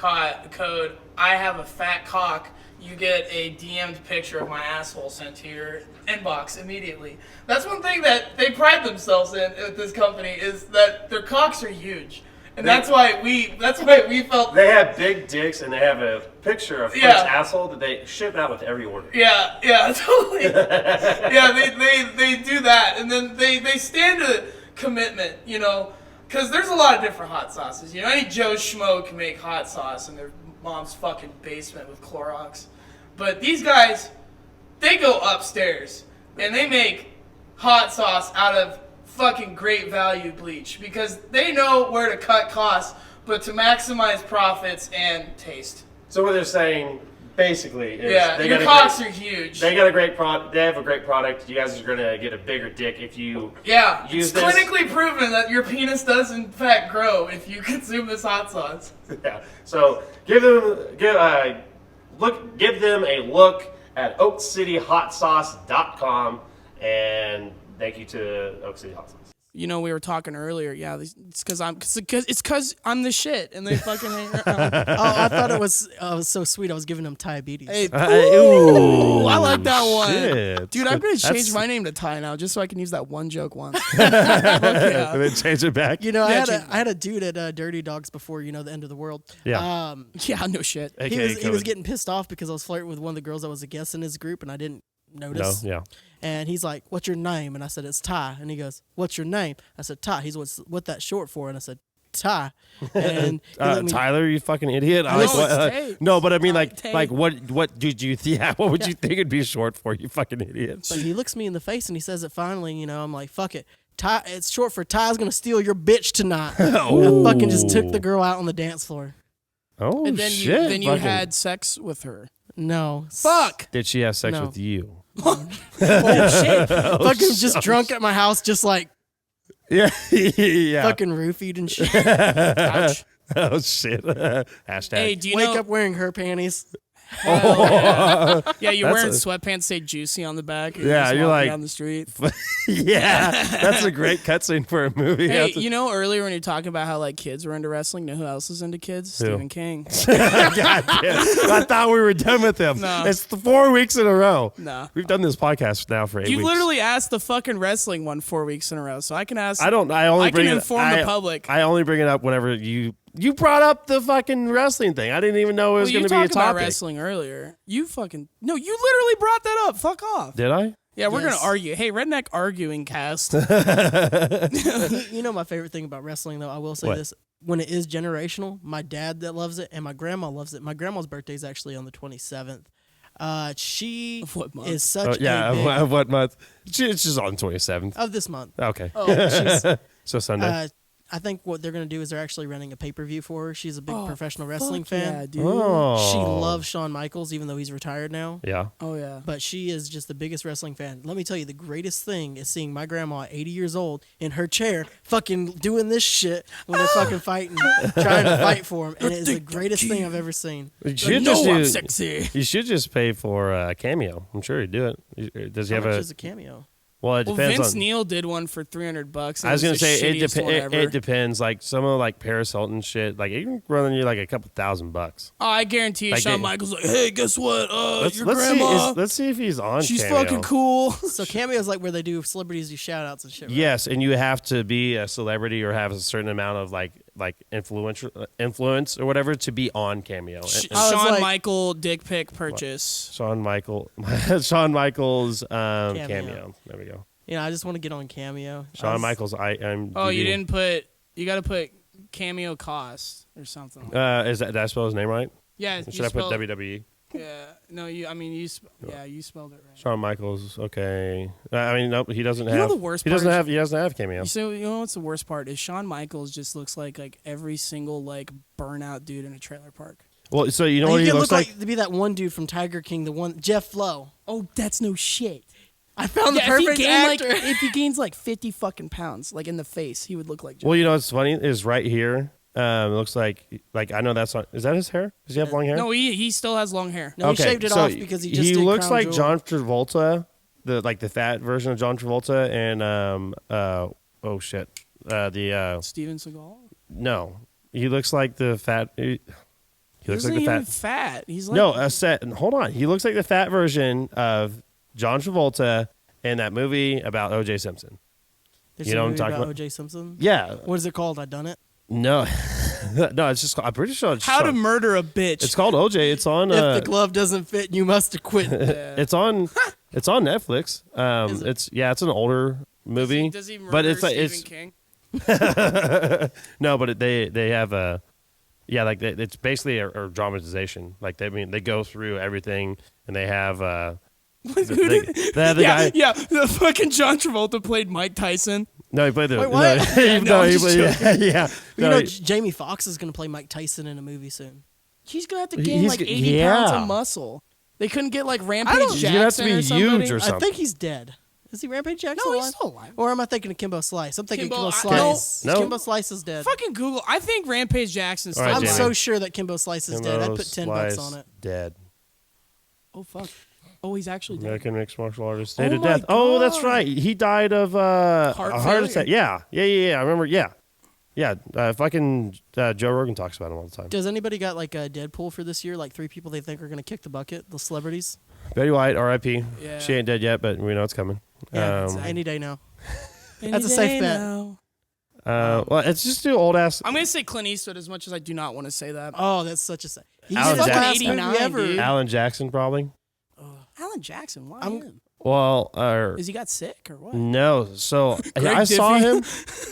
code I have a fat cock, you get a DM'd picture of my asshole sent to your inbox immediately. That's one thing that they pride themselves in at this company is that their cocks are huge. And that's why we felt they have big dicks and they have a picture of Fred's asshole that they ship out with every order. Yeah, totally. They do that, and then they stand a commitment, you know, because there's a lot of different hot sauces. You know, any Joe Schmo can make hot sauce in their mom's fucking basement with Clorox, but these guys, they go upstairs and they make hot sauce out of fucking great value bleach because they know where to cut costs, but to maximize profits and taste. So what they're saying basically is your cocks are huge. They got a great product. They have a great product. You guys are going to get a bigger dick if you use this. It's clinically proven that your penis does in fact grow if you consume this hot sauce. Yeah. So give them a look at oakcityhotsauce.com and thank you to Oak City Hot Sauce. You know, we were talking earlier. Yeah, it's because I'm the shit, and they fucking hang around. I thought it was so sweet. I was giving them diabetes. Hey, ooh, I like that one, shit. dude. I'm gonna change my name to Ty now, just so I can use that one joke once. And then change it back. You know, I had a dude at Dirty Dogs before. You know, the end of the world. Yeah. Yeah, no shit. He was getting pissed off because I was flirting with one of the girls that was a guest in his group, and I didn't notice. No, yeah. And he's like, "What's your name?" And I said, "It's Ty." And he goes, "What's your name?" I said, "Ty." He's what that short for? And I said, "Ty." And Tyler, you fucking idiot. No, but I mean, like what did you what would you think it'd be short for, you fucking idiot? But he looks me in the face and he says it finally. You know, I'm like, "Fuck it." Ty, it's short for Ty's gonna steal your bitch tonight. I fucking just took the girl out on the dance floor. Oh, and then shit. You had sex with her. No. Fuck. Did she have sex with you? Oh shit! Fucking just drunk at my house, just like yeah, fucking roofied and shit. Ouch. Oh shit! Hashtag. Hey, do you wake up wearing her panties? Yeah, you're wearing sweatpants say "juicy" on the back. You're like down the street. Yeah, that's a great cutscene for a movie. Hey, you know earlier when you're talking about how like kids were into wrestling, know who else is into kids? Who? Stephen King. God damn. I thought we were done with him. No. It's 4 weeks in a row. No. We've done this podcast now for 8 weeks. You literally asked the fucking wrestling one 4 weeks in a row, so I can ask. I can inform the public. I only bring it up whenever you brought up the fucking wrestling thing. I didn't even know it was going to be a topic. You talked about wrestling earlier. You literally brought that up. Fuck off. Did I? Yeah, we're going to argue. Hey, Redneck arguing cast. You know my favorite thing about wrestling, though? I will say this. When it is generational, my dad that loves it and my grandma loves it. My grandma's birthday is actually on the 27th. She is such a big... what month? It's just on the 27th. Of this month. Okay. Oh, so Sunday. I think what they're going to do is they're actually running a pay-per-view for her. She's a big professional wrestling fan. Yeah, dude. Oh. She loves Shawn Michaels, even though he's retired now. Yeah. Oh, yeah. But she is just the biggest wrestling fan. Let me tell you, the greatest thing is seeing my grandma at 80 years old in her chair fucking doing this shit when they're fucking fighting, trying to fight for him. And it is the greatest thing I've ever seen. I'm sexy. You should just pay for a cameo. I'm sure he'd do it. Does he How have much is a cameo? Well, it depends. Vince Neil did one for $300. I was gonna say it depends. Like some of like Paris Hilton shit, like it can run you like a couple $1,000. Oh, I guarantee you, Shawn Michaels like, hey, guess what? Your grandma. Let's see if he's on. She's cameo. fucking cool. So cameo is like where they do celebrities do shout outs and shit. Right? Yes, and you have to be a celebrity or have a certain amount of like like influence or whatever to be on Cameo. Shawn like- Michael dick pic purchase. Shawn Michaels Cameo. There we go. You know, I just want to get on Cameo. Shawn Michaels. I'm. Oh, you didn't put. You got to put Cameo cost or something. Like Is that? Did I spell his name right? yeah. Should I put WWE? Yeah. No. You. I mean, you. Yeah. You spelled it right. Shawn Michaels. Okay. I mean, nope. He doesn't You know have. the worst He part doesn't is- have. He doesn't have Cameo. So you know what's the worst part is Shawn Michaels just looks like every single like burnout dude in a trailer park. Well, so you know what you he could looks look like? like to be that one dude from Tiger King, the one Jeff Flo. Oh, that's no shit. I found Yeah, the perfect actor. if he gains like 50 fucking pounds, like in the face, he would look like. Well, you know what's funny is right here. It looks like I know that's not. Is that his hair? Does he have long hair? No, he still has long hair. No, he shaved it so off because he just did looks Crown like Jewel. John Travolta, the fat version of John Travolta, and oh shit, Steven Seagal. no, he looks like the fat. He looks Isn't like the even fat. fat. He's like No, a set. Hold on, he looks like the fat version of John Travolta in that movie about O.J. Simpson. There's you a know what I'm movie talking about about? O.J. Simpson. Yeah, What is it called? I done it. no, no, it's just. I'm pretty sure it's How to called- Murder a Bitch. It's called O.J. It's on. If the glove doesn't fit, you must acquit. Yeah. It's on. It's on Netflix. Is it? It's an older movie. Does he murder but it's like Stephen it's King? no, but they have a like it's basically a dramatization. Like they go through everything and they have they have the Yeah, guy. yeah. The fucking John Travolta played Mike Tyson. No, he played the Wait, what? no, I'm he just played yeah. You No, know, he- Jamie Foxx is going to play Mike Tyson in a movie soon. He's gonna have to He's gain like g- 80 pounds yeah. of muscle. They couldn't get like I Rampage don't- He's Jackson gonna have to be or somebody. huge or I something. think he's dead. Is he Rampage Jackson No, alive? he's still alive. Or am I thinking of Kimbo Slice? I'm thinking Kimbo- Kimbo I- Slice. no. Kimbo Slice is dead. Fucking Google. I think Rampage Jackson's All still right, I'm alive. Jamie. so sure that Kimbo Slice is dead. I'd Kimbo put $10 Slice on it. Dead. Oh fuck. Oh, he's actually dead. American mixed martial artist. Oh State of my death. Oh, that's God. right. He died of a heart failure. attack. Yeah. I remember. Yeah. Fucking Joe Rogan talks about him all the time. Does anybody got like a Deadpool for this year? Like 3 people they think are going to kick the bucket? The celebrities? Betty White, R.I.P. Yeah. She ain't dead yet, but we know it's coming. Yeah, exactly. any day now. Any That's a day safe bet. now. Well, it's just too old ass. I'm gonna say Clint Eastwood as much as I do not want to say that. Oh, that's such a say. He's Alan the Jackson. last movie 89, ever. dude. Alan Jackson, probably. Alan Jackson, why I'm- him? Well, Is he got sick or what? no. So Greg I saw Diffie?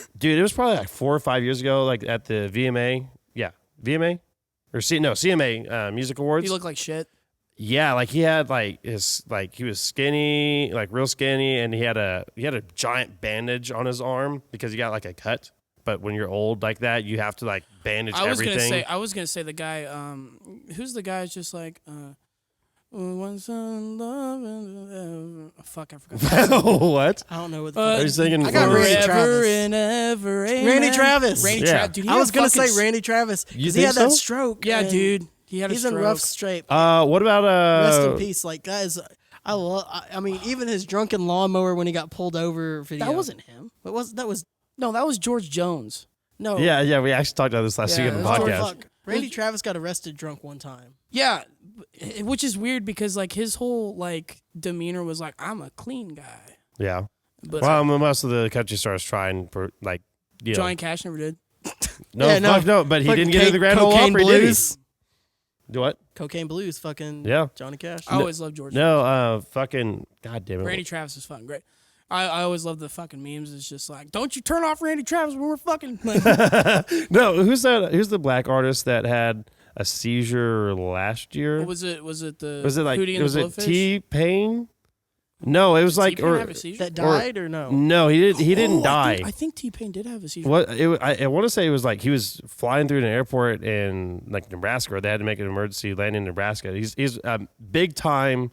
him, dude. It was probably like 4 or 5 years ago, like at the VMA. Yeah, VMA or CMA Music Awards. He looked like shit. Yeah, like he had he was skinny, like real skinny, and he had a giant bandage on his arm because he got like a cut. But when you're old like that, you have to like bandage I was everything. gonna say the guy. Who's the guy? Who's just like. Once in love and fuck, I forgot. What? I don't know what the Are you singing? I got for- Randy Forever Travis. and ever. Randy amen. Travis. Randy Yeah. Travis. Dude, he I had was going to fucking say Randy Travis You because he think had that so? stroke. Yeah, and dude. He had He's a in stroke. rough shape. What about Rest in peace. Like, that is, I love, I mean, even his drunken lawnmower when he got pulled over video. That wasn't him. What was, that was, No, that was George Jones. no. Yeah, we actually talked about this last Yeah, week on the that's Oh, George- podcast. fuck. Randy Travis got arrested drunk one time. Yeah, which is weird because like his whole like demeanor was like I'm a clean guy. Yeah. But Well, most of the country stars try and like you know. Johnny Cash never did. No, Yeah, no. fuck no, but he Fucking didn't get into the Grand Ole Cocaine Opry, did he? Blues. Do what? Cocaine Blues, fucking Yeah. Johnny Cash. I always loved George. No, fucking God damn it. Randy Travis is fucking great. I always love the fucking memes. It's just like, don't you turn off Randy Travis when we're fucking. Like, No, who's that? Who's the black artist that had a seizure last year? what was it? Was it the? Was it like Hootie and was the it Blowfish? T-Pain? No, it was like T-Pain or have a seizure? That died or no? no, he didn't Oh, die. I think T-Pain did have a seizure. What I want to say it was like he was flying through an airport in like Nebraska. Or they had to make an emergency landing in Nebraska. He's a big time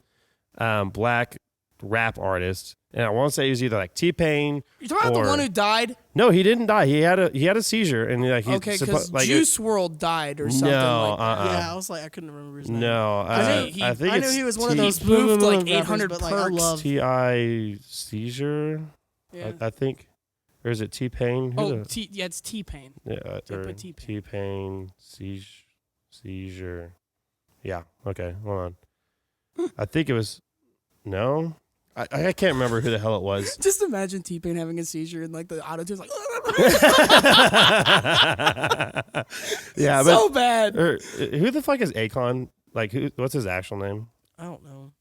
black rap artist, and I want to say he was either like T-Pain. You're talking about or- the one who died? No, he didn't die. He had a seizure, and like he's Okay, because like Juice WRLD died or something no, like that. Yeah, I was like, I couldn't remember his name. no. he- I think I it's knew he was one of T- those poofed like rappers, 800 but, like, I perks. love T.I. seizure. Yeah. I think, or is it T-Pain? Oh, yeah, it's T-Pain. Yeah, They or put T-Pain. T-Pain seizure. Yeah. Okay. Hold on. I think it was. No. I can't remember who the hell it was. Just imagine T-Pain having a seizure and like the auto-tune's like Yeah, so bad. Who the fuck is Akon? Like, what's his actual name? I don't know.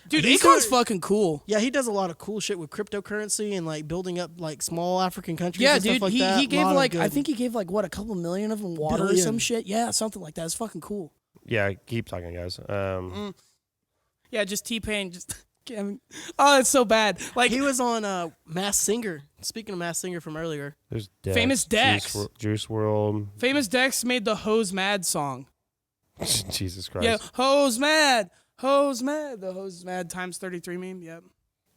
Dude, He's Akon's a- fucking cool. Yeah, he does a lot of cool shit with cryptocurrency and like building up like small African countries. Yeah, and dude, stuff like that. he gave Lot of like I good- think he gave like what a couple million of them water or Billion. some shit. Yeah, something like that. It's fucking cool. Yeah, keep talking, guys. Yeah, just T-Pain just oh, it's so bad. Like he was on Masked Singer. Speaking of Masked Singer from earlier, There's Dex, Famous Dex. Juice WRLD. Famous Dex made the Hose Mad song. Jesus Christ. Yeah, Hose Mad. Hose Mad. The Hose Mad times 33 meme. Yep.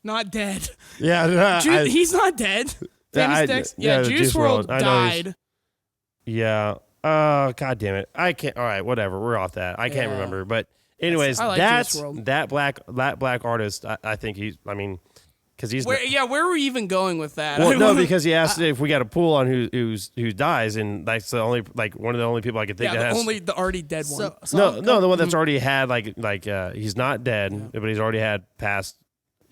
Not dead. Yeah, no, He's not dead. Famous Dex. Yeah, the Juice WRLD I know died. Yeah. God damn it. I can't. All right, whatever. We're off that. I can't Yeah. remember. But anyways, I like that's Juice WRLD. that black artist. I think he's. I mean, because he's. Where were we even going with that? Well, no, because he asked if we got a pool on who dies, and that's the only one of the only people I could think yeah, that has. the already dead one. No, the one that's already had he's not dead, but he's already had past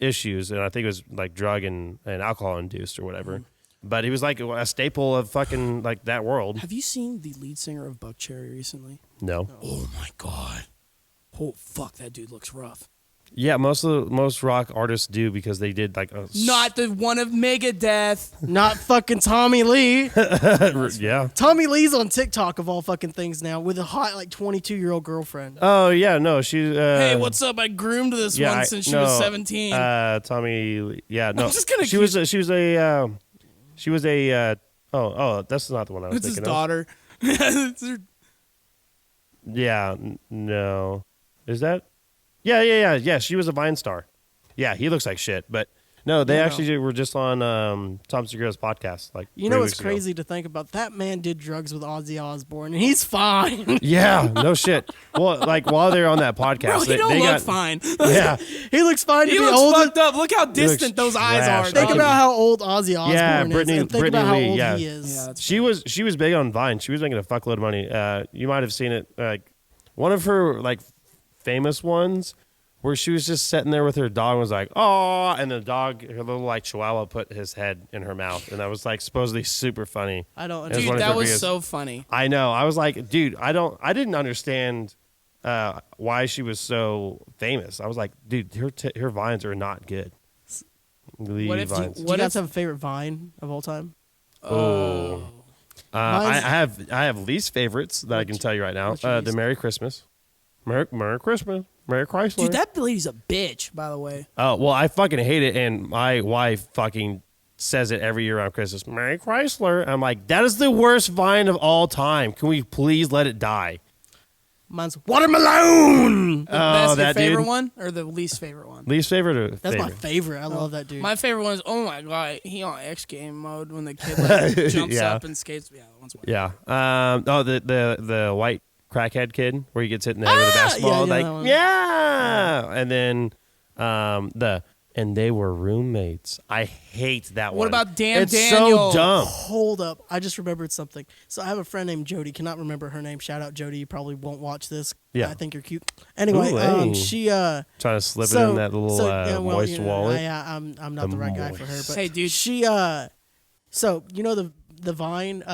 issues, and I think it was like drug and alcohol induced or whatever. But he was like a staple of fucking like that world. Have you seen the lead singer of Buckcherry recently? No. Oh my god. Oh fuck, that dude looks rough. Yeah, most rock artists do because they did like a Not the one of Megadeth. not fucking Tommy Lee. yeah. Tommy Lee's on TikTok of all fucking things now with a hot like 22-year-old girlfriend. Oh yeah, no, she. Hey, what's up? I groomed this one since she was 17. Tommy. Yeah, no. I'm just gonna She was a. Oh, that's not the one I was it's his thinking daughter. It's her- Yeah, no. Is that? Yeah. She was a Vine star. Yeah, he looks like shit, but no, they actually were just on Tom Segura's podcast. Like, You know 3 what's weeks ago. crazy to think about? That man did drugs with Ozzy Osbourne, and he's fine. Yeah, no shit. Well, like while they're on that podcast, Bro, he they don't look got fine. yeah, He looks fine to He be looks older. fucked up. Look how distant those eyes trash. are. Think dog. about how old Ozzy Osbourne Yeah, is, Brittany- and think Brittany about how Lee, old yeah. he is. Yeah, that's she was big on Vine. She was making a fuckload of money. You might have seen it. Like one of her like famous ones where she was just sitting there with her dog and was like, oh, and the dog, her little like chihuahua, put his head in her mouth, and that was like supposedly super funny. I don't It was one understand. of Dude, her that was videos. so funny. I know. I was like, dude, I didn't understand why she was so famous. I was like, dude, her vines are not good. Lee What if you- vines. Do you What guys if- have a favorite Vine of all time? Oh. I Mine's- have least favorites that I can tell you right now. what's your The least? Merry Christmas. Merry Christmas. Merry Chrysler. Dude, that lady's a bitch, by the way. Oh, well, I fucking hate it, and my wife fucking says it every year around Christmas. Merry Chrysler. I'm like, that is the worst vine of all time. Can we please let it die? Mine's Watermelon. That's your that favorite dude. one or the least favorite one? Least favorite or That's favorite? my favorite. I love that dude. My favorite one is, oh my god, he on X game mode when the kid like, jumps Yeah. up and skates. Yeah, that one's one. Yeah. The white crackhead kid where he gets hit in the head with a basketball. yeah, like, that one. yeah. And then and they were roommates. I hate that one. What about Dan it's Daniel? so dumb. Hold up. I just remembered something. So I have a friend named Jody. Cannot remember her name. Shout out Jody. You probably won't watch this. Yeah. I think you're cute. Anyway, Ooh, hey. she Trying to slip it so- in that little yeah, well, moist you know, wallet. I'm not the right guy for her. But Hey, dude. she so you know the Vine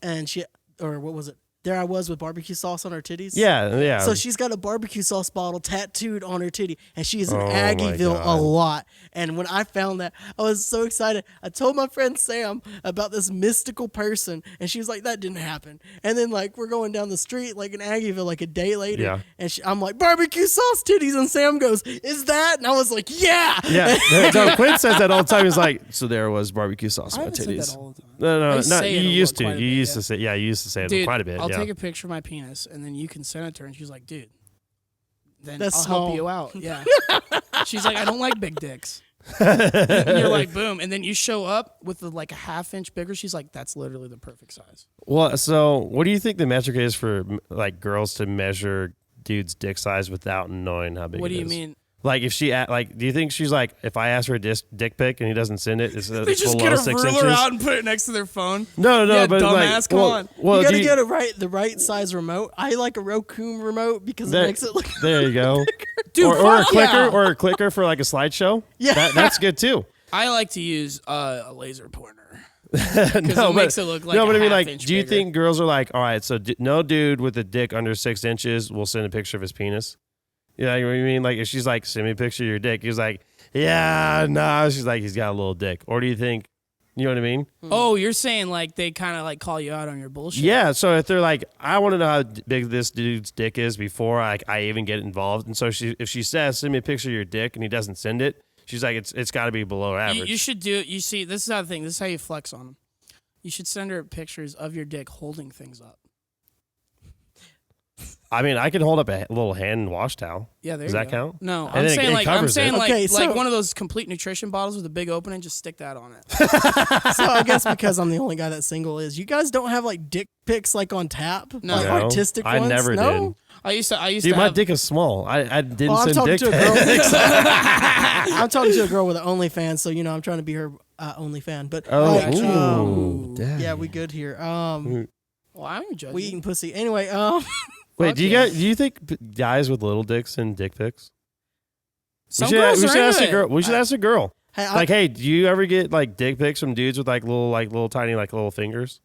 and she, or what was it? There I was with barbecue sauce on her titties. Yeah. So she's got a barbecue sauce bottle tattooed on her titty, and she is in Oh, my Aggieville a God. lot. And when I found that, I was so excited. I told my friend Sam about this mystical person, and she was like, "That didn't happen." And then like we're going down the street like in Aggieville like a day later, Yeah. and I'm like, "Barbecue sauce titties," and Sam goes, "Is that?" And I was like, "Yeah." Yeah. No, Quinn says that all the time. He's like, so there was barbecue sauce I on my haven't said that titties. all the time. No, I not say you it a used lot- to. quite a You bit, used yeah. to say, yeah, you used to say it Dude, quite a bit. I'll yeah. take a picture of my penis and then you can send it to her, and she's like, dude, then That's I'll small. help you out. Yeah. She's like, I don't like big dicks. And you're like, boom, and then you show up with like a half-inch bigger. She's like, that's literally the perfect size. Well, so what do you think the metric is for like girls to measure dudes' dick size without knowing how big What it do you is? mean? Like if she like, do you think she's like, if I ask for a dick pic and he doesn't send it, it's They just below get a 6 ruler inches? out and put it next to their phone. No, Yeah, but dumbass, come on. Well, You gotta do get the right size remote. I like a Roku remote because it makes it look. there you go. Dude, or a fuck clicker, yeah. or a clicker for like a slideshow. Yeah. That's good too. I like to use a laser pointer. No, it makes it look like no, but a I mean, half like, inch do you bigger. think girls are like, all right, so no dude with a dick under 6 inches will send a picture of his penis? Yeah, you know what I mean? Like, if she's like, send me a picture of your dick, he's like, yeah, nah. She's like, he's got a little dick. Or do you think, you know what I mean? Oh, you're saying like they kind of like call you out on your bullshit? Yeah. So if they're like, I want to know how big this dude's dick is before I even get involved. And so if she says, send me a picture of your dick, and he doesn't send it, she's like, it's got to be below average. You should do it. You see, this is how the thing. This is how you flex on them. You should send her pictures of your dick holding things up. I mean, I can hold up a little hand wash towel. Yeah, there Does you that go. count? No, And I'm then saying it like I'm covers saying it. like Okay, like so- one of those complete nutrition bottles with a big opening. Just stick that on it. So I guess because I'm the only guy that's single, is you guys don't have like dick pics like on tap, No. like No, artistic I ones. never no? did. I used to Dude, have. my dick is small. I didn't Well, I'm send talking dick to a girl. pics. I'm talking to a girl with an OnlyFans, so I'm trying to be her OnlyFan. But Oh, like, ooh, yeah, we good here. Well, I'm judging. We eating pussy anyway. Wait, Fuck do you yeah. guys? Do you think guys with little dicks send dick pics? Some we girls should are ask into a girl. it. We should ask a girl. hey, Like, hey, do you ever get like dick pics from dudes with little tiny little fingers?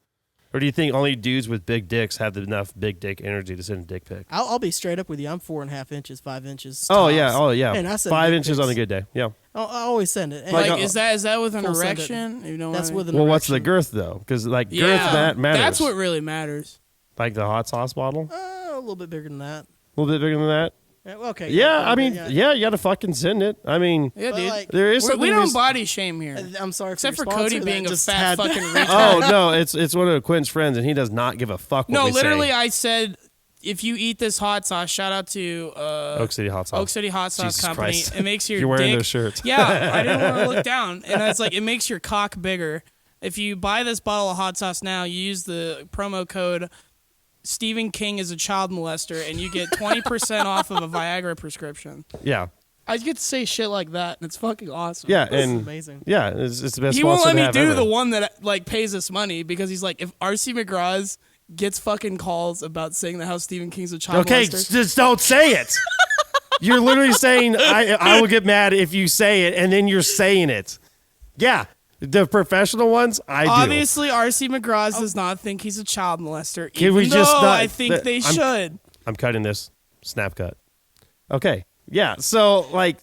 Or do you think only dudes with big dicks have enough big dick energy to send a dick pic? I'll be straight up with you. I'm 4.5 inches, 5 inches. Oh yeah, tops. And I send 5 dick inches pics. on a good day. Yeah. I always send it. And Like, Like, is that with an full send it. erection? You know, that's what I mean? with an Well, what's the erection. girth though? Because like Yeah, girth matters. that's what really matters. Like the hot sauce bottle, A little bit bigger than that. a little bit bigger than that. Okay. Yeah, I mean, yeah, you got to fucking send it. I mean, Yeah, But, dude. like, there is we something. don't body shame here, I'm sorry, except for, for your Cody sponsor being that a just fat had- fucking retard. Oh no, it's one of Quinn's friends, and he does not give a fuck. What No, we literally, say. I said if you eat this hot sauce, shout out to Oak City hot sauce. Oak City Hot Sauce Jesus Company. Christ. It makes your You're wearing dick, those shirts. Yeah, I didn't want to look down, and it's like it makes your cock bigger. If you buy this bottle of hot sauce now, you use the promo code Stephen King is a child molester, and you get 20% off of a Viagra prescription. Yeah, I get to say shit like that, and it's fucking awesome. yeah, This is and amazing. yeah, it's the best. He won't sponsor let to me have do ever. the one that like pays us money because he's like, if RC McGraws gets fucking calls about saying that how Stephen King's a child Okay, molester. just don't say it. You're literally saying I will get mad if you say it, and then you're saying it. Yeah, the professional ones, I do. Obviously, RC McGraws does not think he's a child molester. Can we even just though not- I think they I'm- should. I'm cutting this. Snap cut. Okay. Yeah. So like,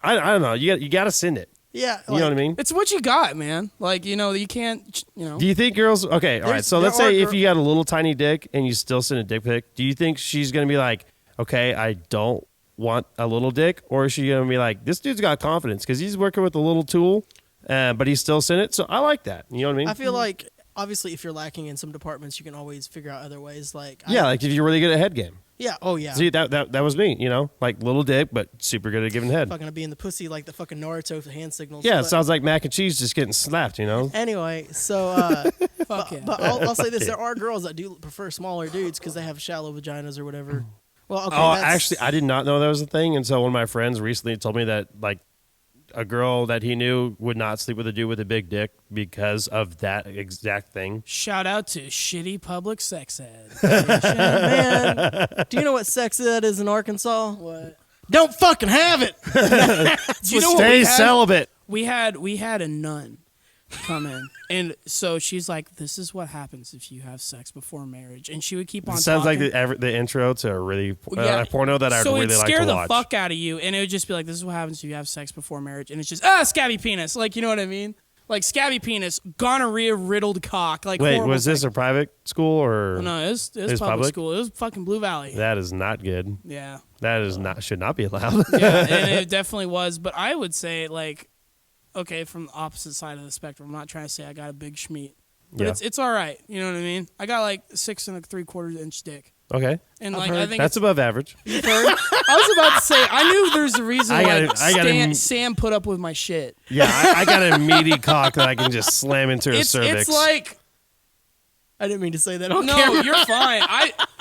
I don't know. You got to send it. Yeah. You know what I mean? It's what you got, man. Like, you can't, Do you think girls? Okay. All right. There's- So let's there say are if you got a little tiny dick and you still send a dick pic, do you think she's gonna be like, okay, I don't want a little dick, or is she gonna be like, this dude's got confidence because he's working with a little tool, but he still sent it. So I like that. You know what I mean? I feel like obviously if you're lacking in some departments, you can always figure out other ways. Like yeah. Like if you're really good at head game. yeah. Oh yeah. See that was me. You know, like little dick, but super good at giving head. Fucking be in the pussy like the fucking Naruto hand signals. Yeah. It but sounds like mac and cheese just getting slapped. You know. anyway, so Fuck yeah. but I'll say this: Yeah. there are girls that do prefer smaller dudes because they have shallow vaginas or whatever. Well, okay. Oh, that's- actually, I did not know that was a thing. And so one of my friends recently told me that like a girl that he knew would not sleep with a dude with a big dick because of that exact thing. Shout out to shitty public sex ed. man, do you know what sex ed is in Arkansas? What? Don't fucking have it. Do you know what Stay we had? celibate. We had a nun come in, and so she's like, "This is what happens if you have sex before marriage," and she would keep on. It sounds like talking. the intro to a really Yeah. a porno that I'd so really it'd like scare to the watch. fuck out of you, and it would just be like, "This is what happens if you have sex before marriage," and it's just scabby penis, like you know what I mean, like scabby penis, gonorrhea riddled cock, like. Wait, horrible was this thing. a private school or No, it was It's public public? school. It was fucking Blue Valley. that is not good. Yeah, That is not should not be allowed. yeah, and it definitely was. But I would say like, okay, from the opposite side of the spectrum. I'm not trying to say I got a big schmeat, but Yeah. it's all right. You know what I mean? I got like 6 3/4 inch dick. Okay, And I've like I heard think that's above average. I was about to say I knew there's a reason I why gotta- Sam put up with my shit. Yeah, I got a meaty cock that I can just slam into a It's cervix. like I didn't mean to say that on no, camera. you're fine.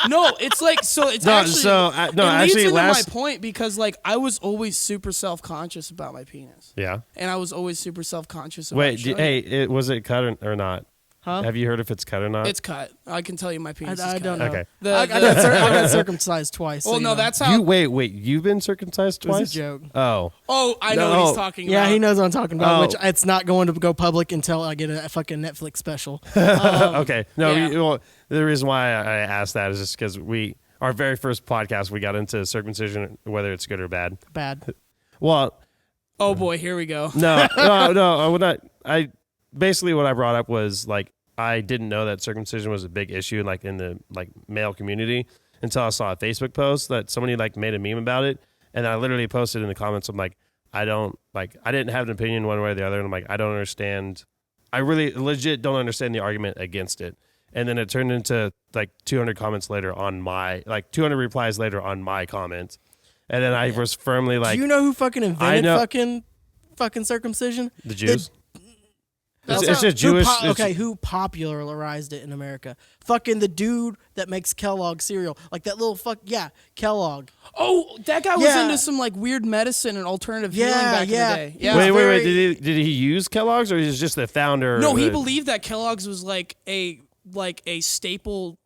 No, it's like so. It's No, actually so, no, it actually, leads into last- my point because like I was always super self-conscious about my penis, Yeah. and I was always super self-conscious about Wait, showing hey, it. was it cut or not? Huh? Have you heard if it's cut or not? It's cut. I can tell you my penis is I cut. don't know. Okay. I got circumcised twice. Well, so you no, know. that's how. Wait, you've been circumcised It was twice? a joke. Oh. Oh, I know No. what he's talking Yeah, about. he knows what I'm talking about. Oh. Which it's not going to go public until I get a fucking Netflix special. Okay. No, yeah. well, the reason why I asked that is just because our very first podcast, we got into circumcision, whether it's good or bad. Bad. Well, Oh boy, here we go. no, I would not. Basically what I brought up was like I didn't know that circumcision was a big issue like in the like male community until I saw a Facebook post that somebody like made a meme about it, and I literally posted in the comments. I'm like, I didn't have an opinion one way or the other, and I'm like, I don't understand. I really legit don't understand the argument against it. And then it turned into like 200 comments later on 200 replies later on my comment. And then I was firmly like, Do you know who fucking invented know- fucking circumcision? the Jews. That's It's just Who Jewish. it's- who popularized it in America? Fucking the dude that makes Kellogg cereal. Like that little Kellogg. Oh, that guy was Yeah. into some like weird medicine and alternative healing Yeah, back yeah. in the day. He Yeah. was Wait. very- Did he use Kellogg's or is just the founder? No, he of- believed that Kellogg's was like a staple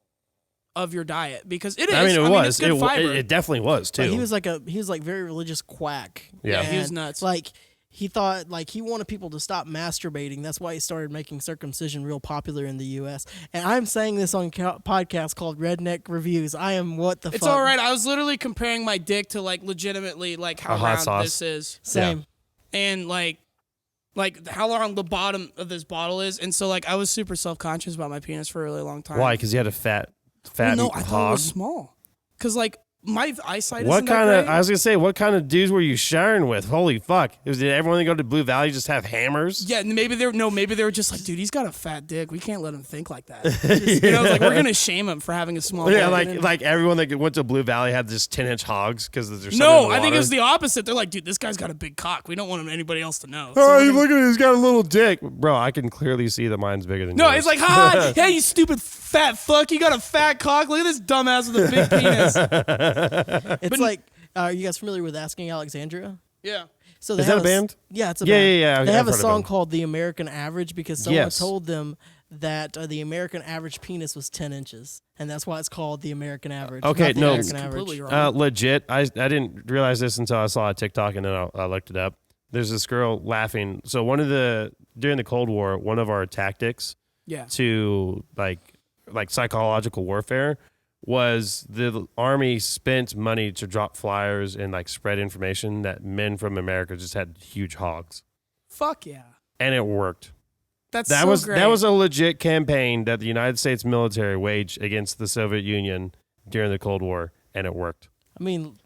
of your diet because it is. I mean, it was. It's good fiber. It definitely was too. Like, he was like very religious quack. Yeah. He was And, nuts. Like he thought like he wanted people to stop masturbating. That's why he started making circumcision real popular in the U.S. And I'm saying this on podcast called Redneck Reviews. I am what the It's fuck. all right. I was literally comparing my dick to like legitimately like how A hot round sauce. this is Same. and like how long the bottom of this bottle is. And so like I was super self-conscious about my penis for a really long time. Why? Because he had a fat Well, no, I thought it hog. was small. Because like my eyesight What isn't kind that of? great. I was gonna say, what kind of dudes were you sharing with? Holy fuck! Did everyone that go to Blue Valley just have hammers? Yeah, maybe they were just like, dude, he's got a fat dick. We can't let him think like that. You know, like we're gonna shame him for having a small. Yeah, dick. like everyone that went to Blue Valley had just 10-inch hogs because there's something No, in the I think it was water. the opposite. They're like, dude, this guy's got a big cock. We don't want anybody else to know. Oh, you look at it. He's got a little dick, bro. I can clearly see that mine's bigger than No, yours. it's like, ha, hey, you stupid fat fuck. You got a fat cock. Look at this dumbass with a big penis. It's like, are you guys familiar with Asking Alexandria? Yeah. So they Is have that a band? Yeah, it's a Yeah, band. yeah, yeah, They I've have a heard of song them. called "The American Average" because someone Yes. told them that the American average penis was 10 inches, and that's why it's called the American average. Okay, not the no. American That's average. completely wrong. Legit. I didn't realize this until I saw a TikTok and then I looked it up. There's this girl laughing. So during the Cold War, one of our tactics Yeah. to like psychological warfare was the army spent money to drop flyers and like spread information that men from America just had huge hogs, Fuck yeah. and it worked. That's That so was great. that was a legit campaign that the United States military waged against the Soviet Union during the Cold War, and it worked. I mean,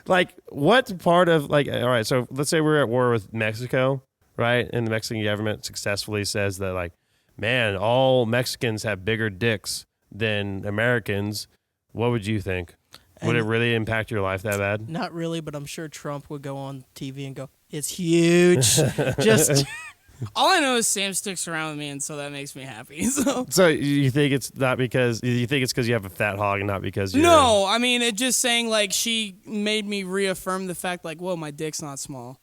like what part of like all right, so let's say we're at war with Mexico, right? And the Mexican government successfully says that like, man, all Mexicans have bigger dicks than Americans. What would you think? Would it really impact your life that bad? not really, but I'm sure Trump would go on TV and go, "It's huge." Just All I know is Sam sticks around with me, and so that makes me happy. So. So you think it's not because you think it's because you have a fat hog and not because you're No, I mean, it just saying like she made me reaffirm the fact like, whoa, my dick's not small.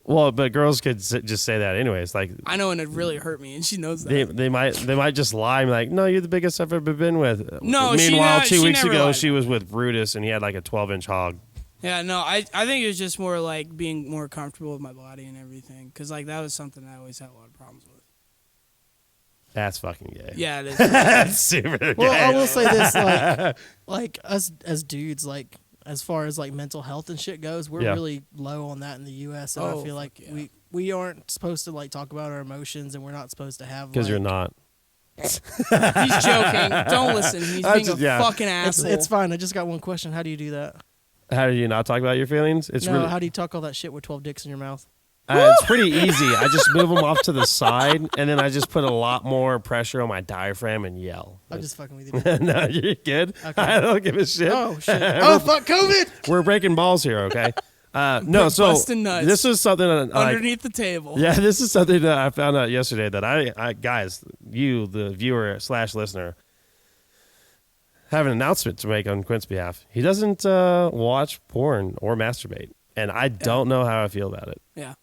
Well, but girls could just say that anyways. Like I know, and it really hurt me, and she knows that. they might just lie and be like, no, you're the biggest I've ever been with. No, she meanwhile, ne- 2 she weeks never ago lied. she was with Brutus and he had like a 12-inch hog. Yeah, no, I think it was just more like being more comfortable with my body and everything, because like that was something I always had a lot of problems with. That's fucking gay. Yeah, it is. That's super gay. well, I will say this, like us as dudes, like as far as like mental health and shit goes, we're Yeah. really low on that in the U.S. And Oh, I feel like fuck yeah. we aren't supposed to like talk about our emotions, and we're not supposed to have Because like, you're not. He's joking. Don't listen. He's I being just- a yeah. fucking It's asshole. it's fine. I just got one question. How do you do that? How do you not talk about your feelings? It's No, really how do you talk all that shit with 12 dicks in your mouth? it's pretty easy. I just move them off to the side and then I just put a lot more pressure on my diaphragm and yell. I'm just fucking with you. No, you're good. Okay. I don't give a shit. Oh shit! Oh fuck! COVID. We're breaking balls here, okay? No, so busting nuts. this is something that, like, underneath the table. yeah, this is something that I found out yesterday that I guys, you, the viewer / listener, have an announcement to make on Quint's behalf. He doesn't watch porn or masturbate, and I don't know how I feel about it. Yeah.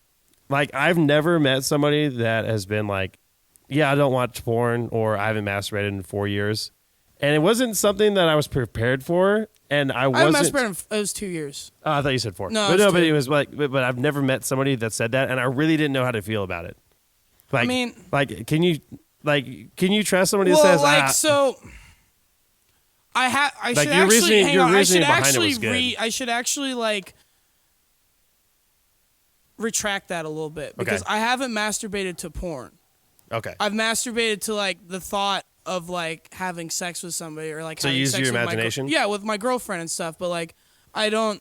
Like, I've never met somebody that has been like, yeah, I don't watch porn or I haven't masturbated in 4 years. And it wasn't something that I was prepared for, and I wasn't. I masturbated. It was 2 years. Oh, I thought you said 4. No, but two. it was like, but I've never met somebody that said that, and I really didn't know how to feel about it. Like, I mean, can you trust somebody that says, so I Like, should your actually reasoning- hang your on. I should reasoning behind it actually was good. I should actually like retract that a little bit because I haven't masturbated to porn. okay. I've masturbated to like the thought of like having sex with somebody or like So having you use sex your with imagination? with my girlfriend and stuff, but like I don't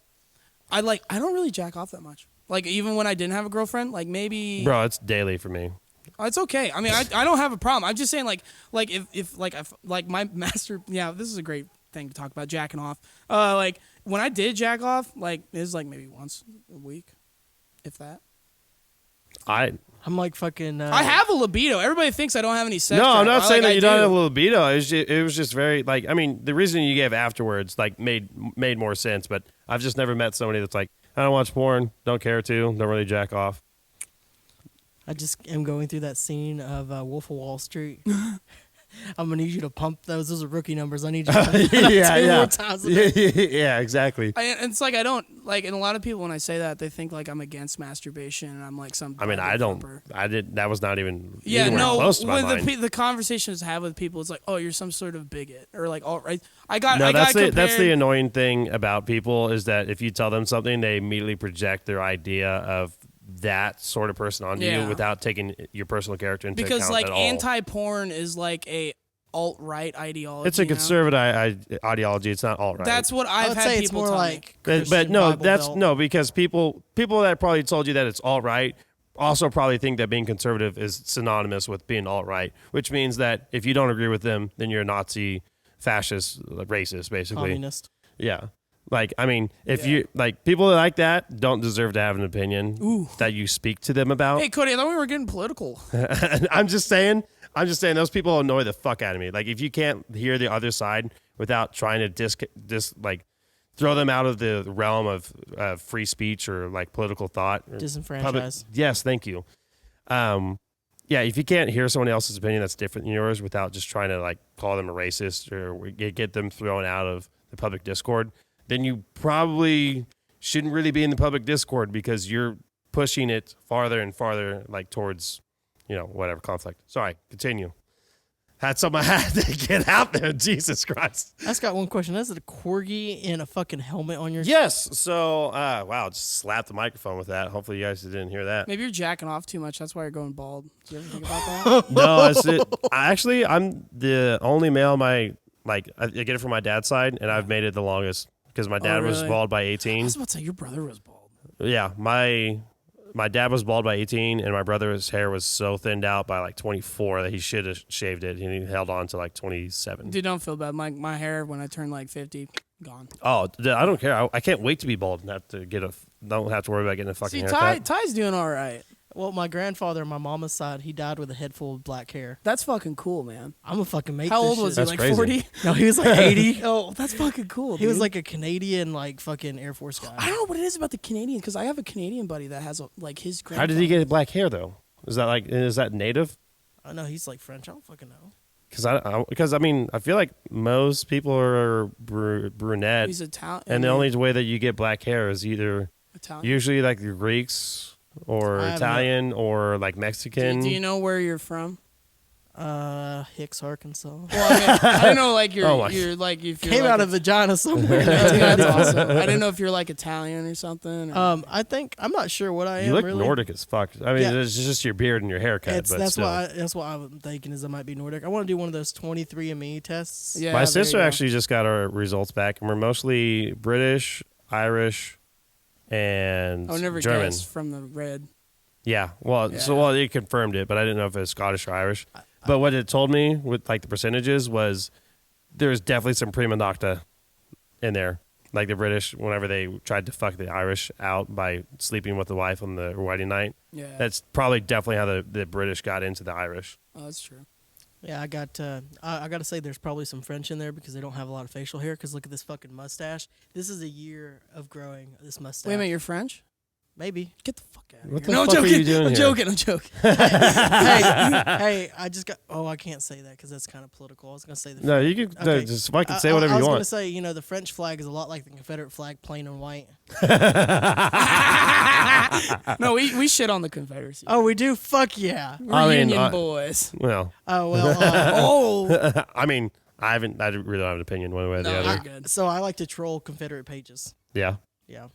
really jack off that much. Like even when I didn't have a girlfriend, like maybe Bro, it's daily for me. it's okay. I mean, I don't have a problem. I'm just saying like if my master, this is a great thing to talk about, jacking off. Like when I did jack off, like it was like maybe once a week, if that. I'm like fucking. I have a libido. Everybody thinks I don't have any sex. No, I'm drive. not saying that I you don't do. have a libido. It was just very like, I mean, the reason you gave afterwards like made more sense. But I've just never met somebody that's like, I don't watch porn, don't care to, don't really jack off. I just am going through that scene of Wolf of Wall Street. I'm gonna need you to pump those. Those are rookie numbers. I need you to two more times. Yeah, exactly. It's like I don't like, and a lot of people when I say that they think like I'm against masturbation and I'm like some. I mean, I don't. I did. That was not even. Yeah, anywhere no. close to my When mind. the conversations I have with people, it's like, oh, you're some sort of bigot, or like, all right. That's the annoying thing about people is that if you tell them something, they immediately project their idea of that sort of person onto you without taking your personal character into account like at all. anti-porn is like a alt-right ideology. It's a conservative ideology. It's not alt-right. That's what I've would had say people it's more tell like. me. But no, Bible that's Belt. no, because people that probably told you that it's alt-right also probably think that being conservative is synonymous with being alt-right, which means that if you don't agree with them, then you're a Nazi, fascist, racist, basically. Communist. Yeah. Like, I mean, if you like people like that don't deserve to have an opinion that you speak to them about. Hey, Cody, I thought we were getting political. I'm just saying those people annoy the fuck out of me. Like, if you can't hear the other side without trying to throw them out of the realm of free speech or like political thought. Or Disenfranchise. Yes, thank you. If you can't hear someone else's opinion that's different than yours without just trying to like call them a racist or get them thrown out of the public discord, then you probably shouldn't really be in the public discord because you're pushing it farther and farther like towards, whatever conflict. Sorry, continue. Had something I had to get out there. Jesus Christ. I just got one question. Is it a corgi in a fucking helmet on your? Yes. So, wow, just slapped the microphone with that. Hopefully you guys didn't hear that. Maybe you're jacking off too much. That's why you're going bald. Do you ever think about that? No, I'm the only male I get it from my dad's side, and I've made it the longest because my dad was really? bald by I 18. was about to say your brother was bald. Yeah, my dad was bald by 18, and my brother's hair was so thinned out by like 24 that he should have shaved it, and he held on to like 27. Dude, don't feel bad. My hair when I turned like 50, gone. Oh, I don't care. I can't wait to be bald and don't have to worry about getting a fucking See, haircut. Ty's doing all right. Well, my grandfather on my mama's side, he died with a head full of black hair. That's fucking cool, man. I'm gonna fucking make. How this old was shit. he? That's Like crazy. 40? No, he was like 80. Oh, that's fucking cool. He was dude. like a Canadian, like fucking Air Force guy. I don't know what it is about the Canadians because I have a Canadian buddy that has his. How did he get black hair though? Is that native? I know he's like French. I don't fucking know. Because I mean, I feel like most people are brunette, He's Italian, and the only way that you get black hair is either Italian. usually like the Greeks or I have Italian or like Mexican. Do you know where you're from? Hicks, Arkansas. Well, I mean, I don't know. Like Oh my- you're like if you're Came like out of vagina somewhere. That's awesome. I didn't know if you're like Italian or something. Or, I think I'm not sure what I am. You look really. Nordic as fuck. I mean, Yeah. it's just your beard and your haircut. But That's still. what I'm thinking is I might be Nordic. I want to do one of those 23andMe tests. yeah, My there sister you go. actually just got our results back, and we're mostly British, Irish, and I would never German. guess from the red. Yeah. Well, it confirmed it, but I didn't know if it was Scottish or Irish. But what it told me with like the percentages was there's definitely some prima nocta in there. Like the British, whenever they tried to fuck the Irish out by sleeping with the wife on the wedding night. Yeah, That's probably definitely how the British got into the Irish. oh, that's true. Yeah, I got to say there's probably some French in there because they don't have a lot of facial hair. Because look at this fucking mustache. This is a year of growing this mustache. Wait a minute, you're French? Maybe. Get the fuck out of What here. the No, fuck I'm are joking. you doing I'm here? joking. I'm joking. Hey, I just got. Oh, I can't say that because that's kind of political. I was gonna say the. No, you can Okay. just fucking say whatever I you was want. gonna say, the French flag is a lot like the Confederate flag, plain and white. No, we shit on the Confederacy. Oh, we do. Fuck yeah. We're I mean, Union boys. Well, Oh well. I mean, I really don't have an opinion one way or the No, other. you're good. So I like to troll Confederate pages. Yeah. Yeah.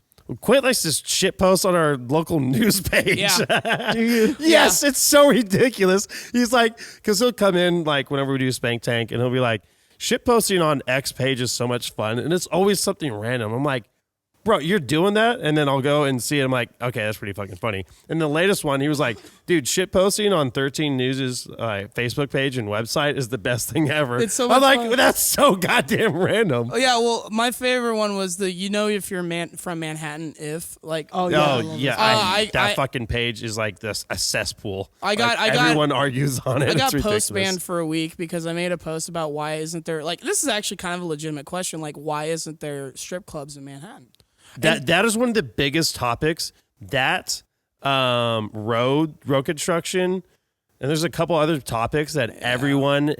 Quint likes to shit post on our local news page. Yeah. Do you? Yes, it's so ridiculous. He's like, because he'll come in like whenever we do Spank Tank, and he'll be like, shit posting on X page is so much fun, and it's always something random. I'm like, bro, you're doing that? And then I'll go and see it. I'm like, okay, that's pretty fucking funny. And the latest one, he was like, dude, shit posting on 13 News' Facebook page and website is the best thing ever. It's so I'm much like, fun. that's so goddamn random. Oh yeah, well, my favorite one was if you're from Manhattan, Oh yeah. I Oh love yeah, this. that fucking page is like this a cesspool. Everyone argues on it. I got It's post ridiculous. banned for a week because I made a post about why isn't there this is actually kind of a legitimate question, like why isn't there strip clubs in Manhattan? That is one of the biggest topics. That road construction, and there's a couple other topics that everyone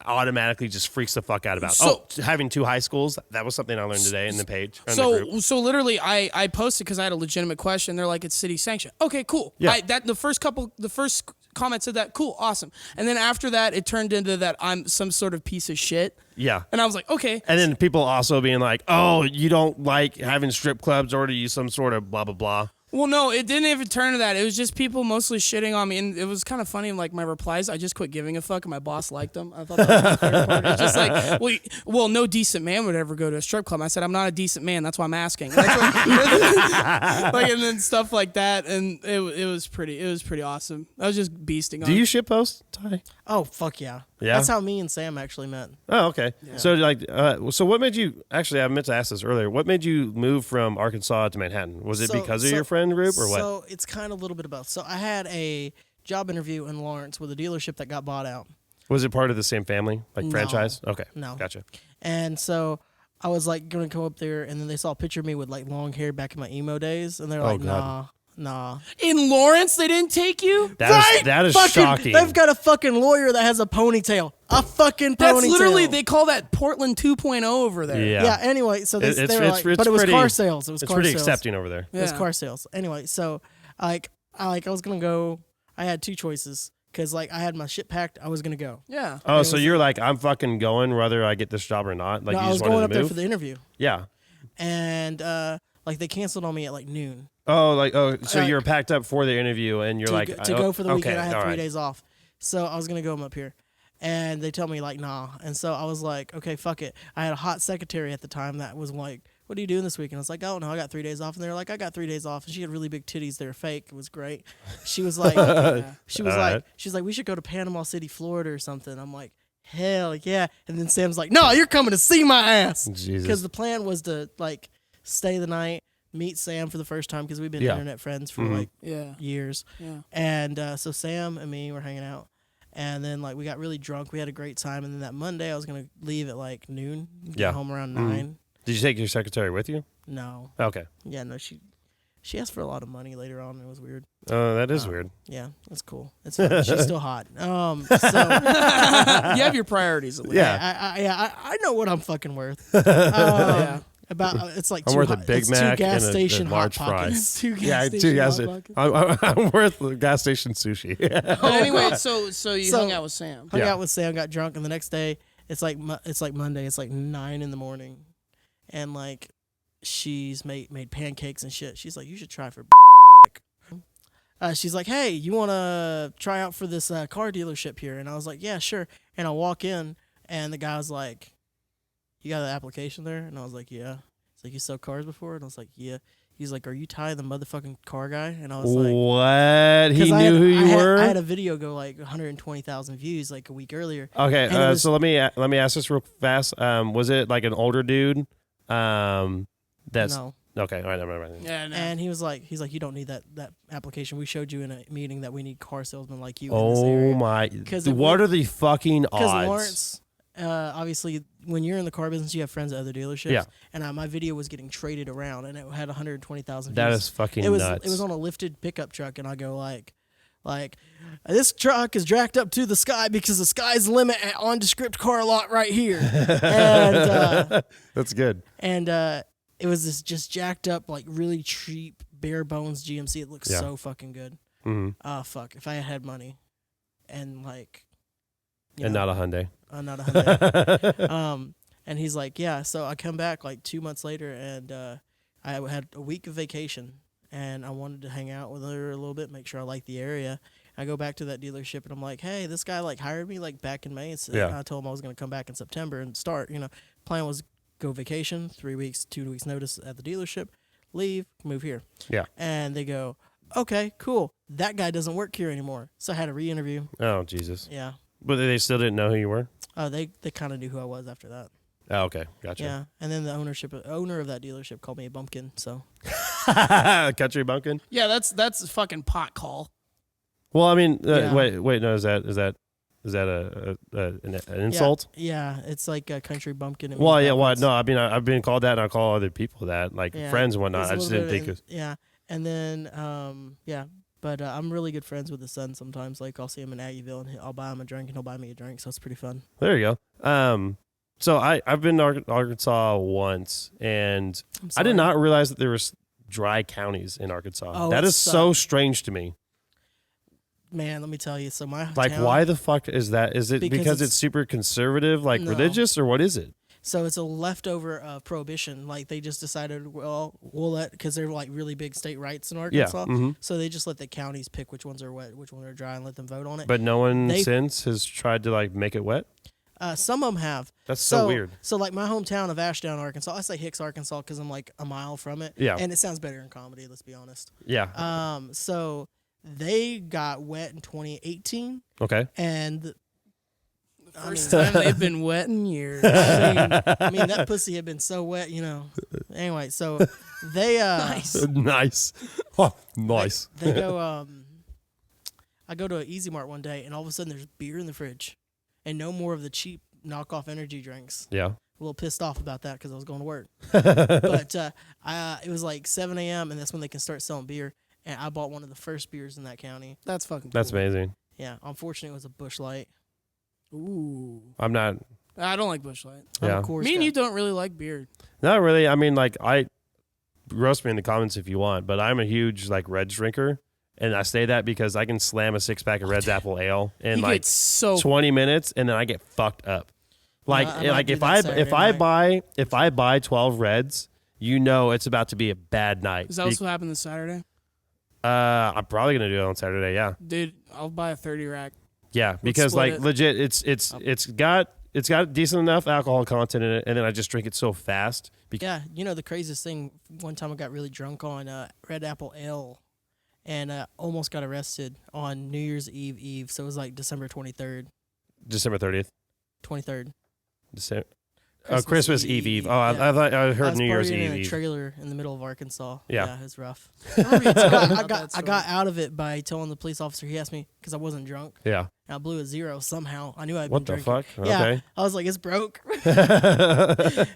automatically just freaks the fuck out about. So- Having two high schools, that was something I learned today in the page. In the group. So literally, I posted because I had a legitimate question. They're like, it's city sanctioned. Okay, cool. Yeah. The first comment said that. Cool, awesome. And then after that, it turned into that I'm some sort of piece of shit. Yeah. And I was like, okay. And then people also being like, oh, you don't like having strip clubs, or are you some sort of blah, blah, blah. Well, no, it didn't even turn to that. It was just people mostly shitting on me, and it was kind of funny. Like my replies, I just quit giving a fuck, and my boss liked them. I thought that was my favorite part. It's just like, well, no decent man would ever go to a strip club. I said, I'm not a decent man. That's why I'm asking. And and then stuff like that, and it was pretty awesome. I was just beasting on. Do you shit post, Ty? Oh fuck yeah. Yeah? That's how me and Sam actually met. Oh, okay. So so what made you, actually, I meant to ask this earlier. What made you move from Arkansas to Manhattan? Was it because of your friend group or what? So it's kind of a little bit of both. So I had a job interview in Lawrence with a dealership that got bought out. Was it part of the same family, like No. franchise? Okay. No. Gotcha. And so I was like going to go up there, and then they saw a picture of me with like long hair back in my emo days, and they're like, God. nah. In Lawrence, they didn't take you? That is shocking. They've got a fucking lawyer that has a ponytail. A fucking ponytail. That's literally, they call that Portland 2.0 over there. Yeah. Yeah, anyway, so they It's were like, it's but it was pretty- car sales. It was It's car pretty sales. accepting over there. It was Yeah. car sales. Anyway, so I was gonna go. I had two choices because I had my shit packed. I was gonna go. Yeah. Oh, It so was- you're like, I'm fucking going whether I get this job or not? Like No, you I was just going wanted up to there move? for the interview, Yeah. and they canceled on me at like noon. So Like, you're packed up for the interview and you're to go for the weekend. okay, I had all 3 right. days off, so I was gonna go up here, and they tell me like nah, and so I was like, okay, fuck it. I had a hot secretary at the time that was like, what are you doing this week? And I was like, oh no, I got 3 days off, and they're like, I got 3 days off, and she had really big titties. They're fake. It was great. She was like, she's like, we should go to Panama City, Florida, or something. I'm like, hell yeah. And then Sam's like, no, you're coming to see my ass, Jesus. because the plan was to stay the night, meet Sam for the first time because we've been Yeah. internet friends for Yeah. years. Yeah. And so Sam and me were hanging out, and then we got really drunk. We had a great time, and then that Monday I was gonna leave at noon. Get Yeah. home around 9. Did you take your secretary with you? No, Okay. yeah, no. She asked for a lot of money later on. It was weird. That is weird. Yeah, that's cool. It's fine. She's still hot. So You have your priorities at least. Yeah. I know what I'm fucking worth. Yeah. About it's like I'm two worth a hot- Big it's Mac two gas and a station large hot fry. pockets. Two gas Yeah, station two gas. hot pockets. I'm worth the gas station sushi. But anyway, so you So- hung out with Sam. Hung Yeah. out with Sam, got drunk, and the next day it's like Monday. It's 9 in the morning, and she's made pancakes and shit. She's like, you should try for. She's like, hey, you want to try out for this car dealership here? And I was like, yeah, sure. And I walk in, and the guy was like, you got an application there? And I was like, yeah. He's like, you sell cars before? And I was like, yeah. He's like, are you Ty, the motherfucking car guy? And I was like, What? He 'cause knew who you were? I had a video go 120,000 views a week earlier. Okay, and it was- so let me ask this real fast. Was it like an older dude? That's No. Okay, all right, never mind. Yeah, no. And he's like, you don't need that application. We showed you in a meeting that we need car salesmen like you in this area. Oh my! 'Cause What are the fucking odds? Because Lawrence, obviously, when you're in the car business, you have friends at other dealerships. Yeah. And my video was getting traded around, and it had 120,000 views. That is fucking nuts. It was on a lifted pickup truck, and I go like, this truck is jacked up to the sky because the sky's the limit at nondescript car lot right here. And that's good. and it was this just jacked up, like really cheap, bare bones GMC. It looks so fucking good. Mm-hmm. Fuck. If I had money and like, Not a Hyundai. not a Hyundai. And he's like, yeah. So I come back like 2 months later, and I had a week of vacation, and I wanted to hang out with her a little bit, make sure I liked the area. I go back to that dealership, and I'm like, hey, this guy like hired me like back in May. And so I told him I was going to come back in September and start. Plan was go vacation, 3 weeks, 2 weeks notice at the dealership, leave, move here. Yeah. And they go, okay, cool. That guy doesn't work here anymore. So I had a re-interview. Oh, Jesus. Yeah. But they still didn't know who you were? They kind of knew who I was after that. Oh, okay. Gotcha. Yeah. And then the owner of that dealership called me a bumpkin. So Country bumpkin? Yeah, that's a fucking pot call. Well, I mean, Yeah. wait, no, is that an insult? Yeah, it's like a country bumpkin. It Well, means yeah, well, backwards. no, I mean, I've been called that, and I call other people that, like Yeah. friends and whatnot. It's a I just little didn't bit think of- Yeah. And then, yeah. But I'm really good friends with his son sometimes. Like, I'll see him in Aggieville, and I'll buy him a drink, and he'll buy me a drink. So it's pretty fun. There you go. So I've been to Arkansas once, and I'm I sorry. did not realize that there was dry counties in Arkansas. Oh, That it is so strange to me. Man, let me tell you. So my Like, town, why the fuck is that? Is it Because because it's- it's super conservative, like No. religious, or what is it? So it's a leftover of prohibition. Like, they just decided, well, we'll let, because they're like really big state rights in Yeah. Arkansas. hmm So they just let the counties pick which ones are wet, which ones are dry, and let them vote on it. But no one They- since has tried to like make it wet. Some of them have. That's so weird. So like my hometown of Ashdown, Arkansas, I say Hicks, Arkansas, because I'm like a mile from it. Yeah. And it sounds better in comedy. Let's be honest. Yeah. So they got wet in 2018, Okay. and First time they've been wet in years. I mean that pussy had been so wet, Anyway, so they Nice. Oh, nice. They go. I go to an Easy Mart one day, and all of a sudden there's beer in the fridge, and no more of the cheap knockoff energy drinks. Yeah. A little pissed off about that because I was going to work. But it was like 7 a.m. and that's when they can start selling beer. And I bought one of the first beers in that county. That's fucking That's cool. amazing. Yeah, unfortunately, it was a Busch Light. Ooh. I'm not. I don't like Busch Light. I'm a Yeah. Coors Me and guy. you don't really like beer. Not really. I mean, like, roast me in the comments if you want, but I'm a huge like Reds drinker, and I say that because I can slam a 6-pack of Reds Apple Ale in You like get so 20 minutes, and then I get fucked up. Like, I might do if that I Saturday if I buy 12 Reds, it's about to be a bad night. Is that what's what happened this Saturday? I'm probably gonna do it on Saturday. Yeah, Dude, I'll buy a 30 rack. yeah, because split like it. legit, it's got decent enough alcohol content in it, and then I just drink it so fast. Yeah, the craziest thing, one time I got really drunk on Red Apple Ale and almost got arrested on New Year's Eve. So it was like December 23rd. December 30th. 23rd. December. Christmas Eve. Oh, Yeah. I thought I heard was New Year's partying in a Eve. trailer in the middle of Arkansas. Yeah. It was rough. I remember you telling me I about that got story. out of it by telling the police officer. He asked me because I wasn't drunk. Yeah. And I blew a 0 somehow. I knew I'd What been the drinking. fuck? Yeah, Okay. I was like, it's broke.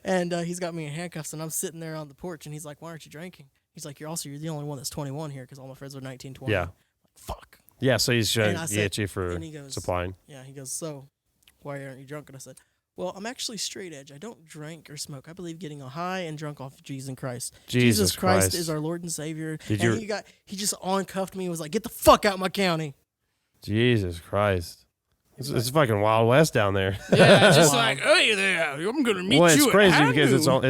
And he's got me in handcuffs, and I'm sitting there on the porch, and he's like, why aren't you drinking? He's like, you're the only one that's 21 here because all my friends are 19, 20. Yeah. I'm like, fuck. Yeah. So he's trying And I to said- get you for and he goes, supplying. Yeah, he goes, so why aren't you drunk? And I said, well, I'm actually straight edge. I don't drink or smoke. I believe getting a high and drunk off of Jesus Christ. Jesus Christ Christ. is our Lord and Savior. Did and you- he just uncuffed me and was like, get the fuck out of my county. Jesus Christ. It's fucking Wild West down there. Yeah, it's just like, hey there, I'm gonna meet Well, you. it's crazy at because Avenue.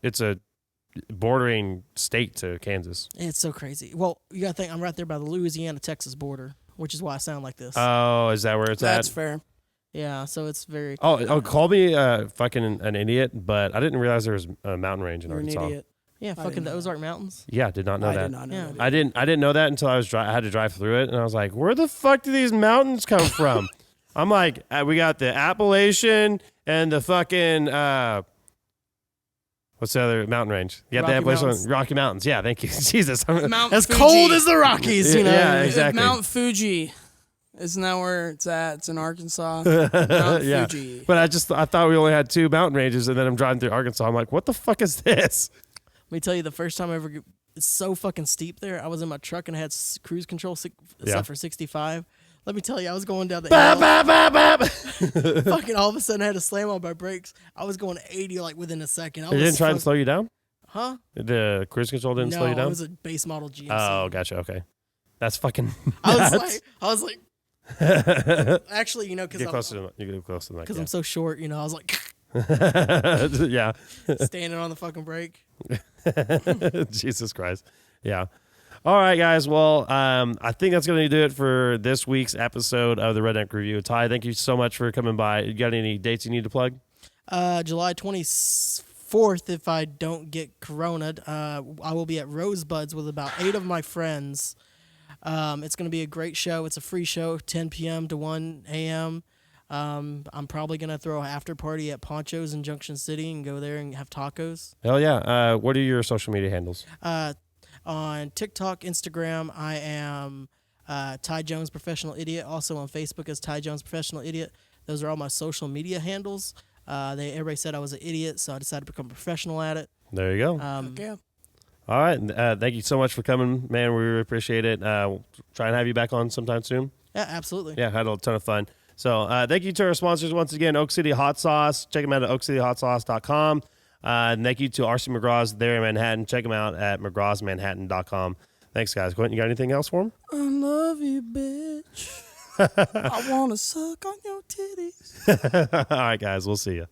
it's a bordering state to Kansas. It's so crazy. Well, you got to think I'm right there by the Louisiana-Texas border, which is why I sound like this. Oh, is that where it's That's at? fair. Yeah, so it's very. Call me fucking an idiot, but I didn't realize there was a mountain range in You're an Arkansas. idiot. Yeah, I fucking didn't the know Ozark Mountains. Yeah, did not know I that. did not know Yeah. that. I didn't know that until I had to drive through it, and I was like, where the fuck do these mountains come from? I'm like, we got the Appalachian and the fucking What's the other mountain range? You got the Rocky Appalachian Mountains. Rocky Mountains. Yeah, thank you. Jesus. Mount As Fuji. cold as the Rockies, you know. Yeah, exactly. Mount Fuji. Isn't that where it's at? It's in Arkansas. Mount Yeah. Fuji. But I thought we only had 2 mountain ranges, and then I'm driving through Arkansas. I'm like, what the fuck is this? Let me tell you, the first time I ever, it's so fucking steep there. I was in my truck and I had cruise control set for 65. Let me tell you, I was going down the hill. Fucking all of a sudden I had to slam on my brakes. I was going 80 like within a second. It didn't try and slow you down? Huh? The cruise control didn't slow you No, down? it was a base model GMC. Oh, gotcha. Okay. That's fucking I was like, actually, you know, Get closer to the, you get closer to the mic. I'm so short, you know, I was like Yeah. standing on the fucking brake. Jesus Christ. Yeah. All right, guys. Well, I think that's going to do it for this week's episode of the Redneck Review. Ty, thank you so much for coming by. You got any dates you need to plug? July 24th, if I don't get corona, I will be at Rosebuds with about 8 of my friends. It's going to be a great show. It's a free show, 10 p.m. to 1 a.m. I'm probably going to throw an after party at Poncho's in Junction City and go there and have tacos. Hell yeah. What are your social media handles? On TikTok, Instagram, I am Ty Jones Professional Idiot. Also on Facebook as Ty Jones Professional Idiot. Those are all my social media handles. Everybody said I was an idiot, so I decided to become a professional at it. There you go. Yeah. All right. Thank you so much for coming, man. We really appreciate it. We'll try and have you back on sometime soon. Yeah, absolutely. Yeah, had a ton of fun. So thank you to our sponsors once again, Oak City Hot Sauce. Check them out at oakcityhotsauce.com. And thank you to RC McGraw's there in Manhattan. Check them out at mcgrawsmanhattan.com. Thanks, guys. Quentin, you got anything else for them? I love you, bitch. I want to suck on your titties. All right, guys. We'll see you.